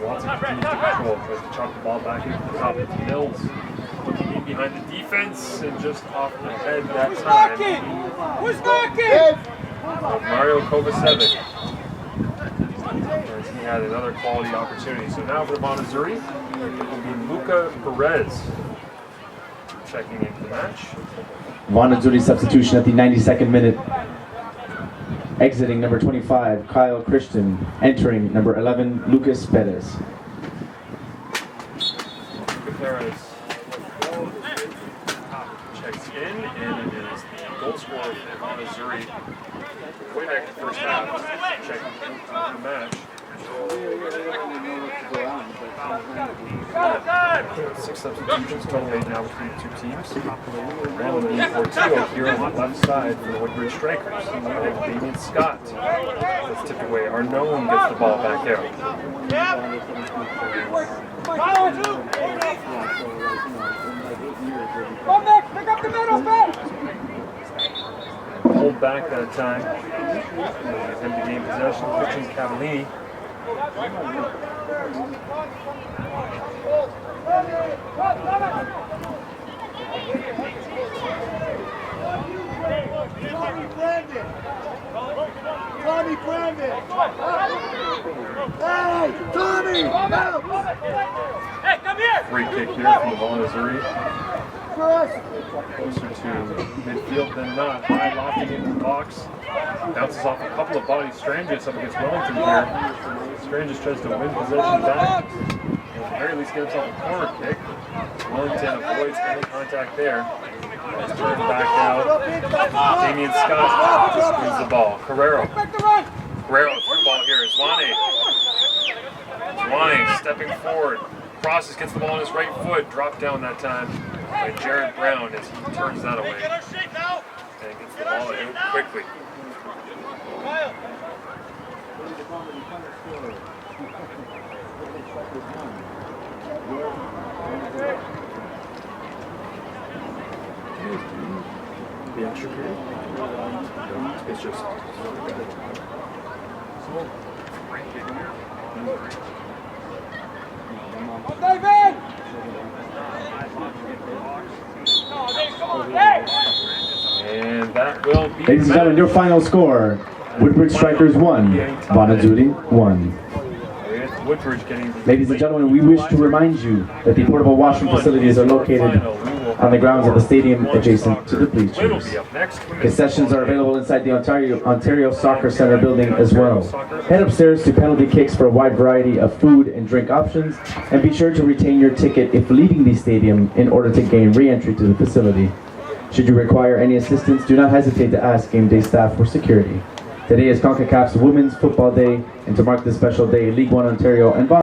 S2: Watson continues to control, tries to chop the ball back into the top of Mills. Looking in behind the defense and just off the head that time.
S1: Who's knocking?
S2: Mario Kovacevic. As he had another quality opportunity. So now for the Vaughan Azzurri, it will be Luca Perez checking into the match.
S4: Vaughan Azzurri substitution at the 92nd minute. Exiting number 25, Kyle Christian. Entering number 11, Lucas Perez.
S2: Luca Perez checks in, and it is the goal scorer for Vaughan Azzurri. Way back in the first half, checking into the match. 6 substitutions total made now between the two teams. One will be Portillo here on the left side for the Woodbridge Strikers. Damian Scott gets tipped away. Arnone gets the ball back out.
S1: Come back, pick up the middle, back!
S2: Hold back that time. Attempt to gain possession. Pitching Cavallini.
S3: Hey, Tommy! Help!
S9: Hey, come here!
S2: Free kick here from the Vaughan, Missouri. Closer to midfield than not. High lofting into the box. Bounces off a couple of bodies. Stranges up against Wellington here. Stranges tries to win possession back. At the very least, get himself a corner kick. Wellington avoids any contact there. Let's turn back out. Damian Scott just wins the ball. Carrero through ball here. Zwane stepping forward. Crosses, gets the ball on his right foot. Dropped down that time by Jared Brown as he turns that away. And gets the ball out quickly. The extra period? It's just...
S1: David!
S2: And that will be...
S4: Ladies and gentlemen, your final score. Woodbridge Strikers 1, Vaughan 1.
S2: Woodbridge getting...
S4: Ladies and gentlemen, we wish to remind you that the portable washroom facilities are located on the grounds of the stadium adjacent to the bleachers. Concessions are available inside the Ontario Soccer Centre building as well. Head upstairs to penalty kicks for a wide variety of food and drink options, and be sure to retain your ticket if leaving the stadium in order to gain re-entry to the facility. Should you require any assistance, do not hesitate to ask game day staff for security. Today is CONCACAF's Women's Football Day, and to mark this special day, League One Ontario and Vaughan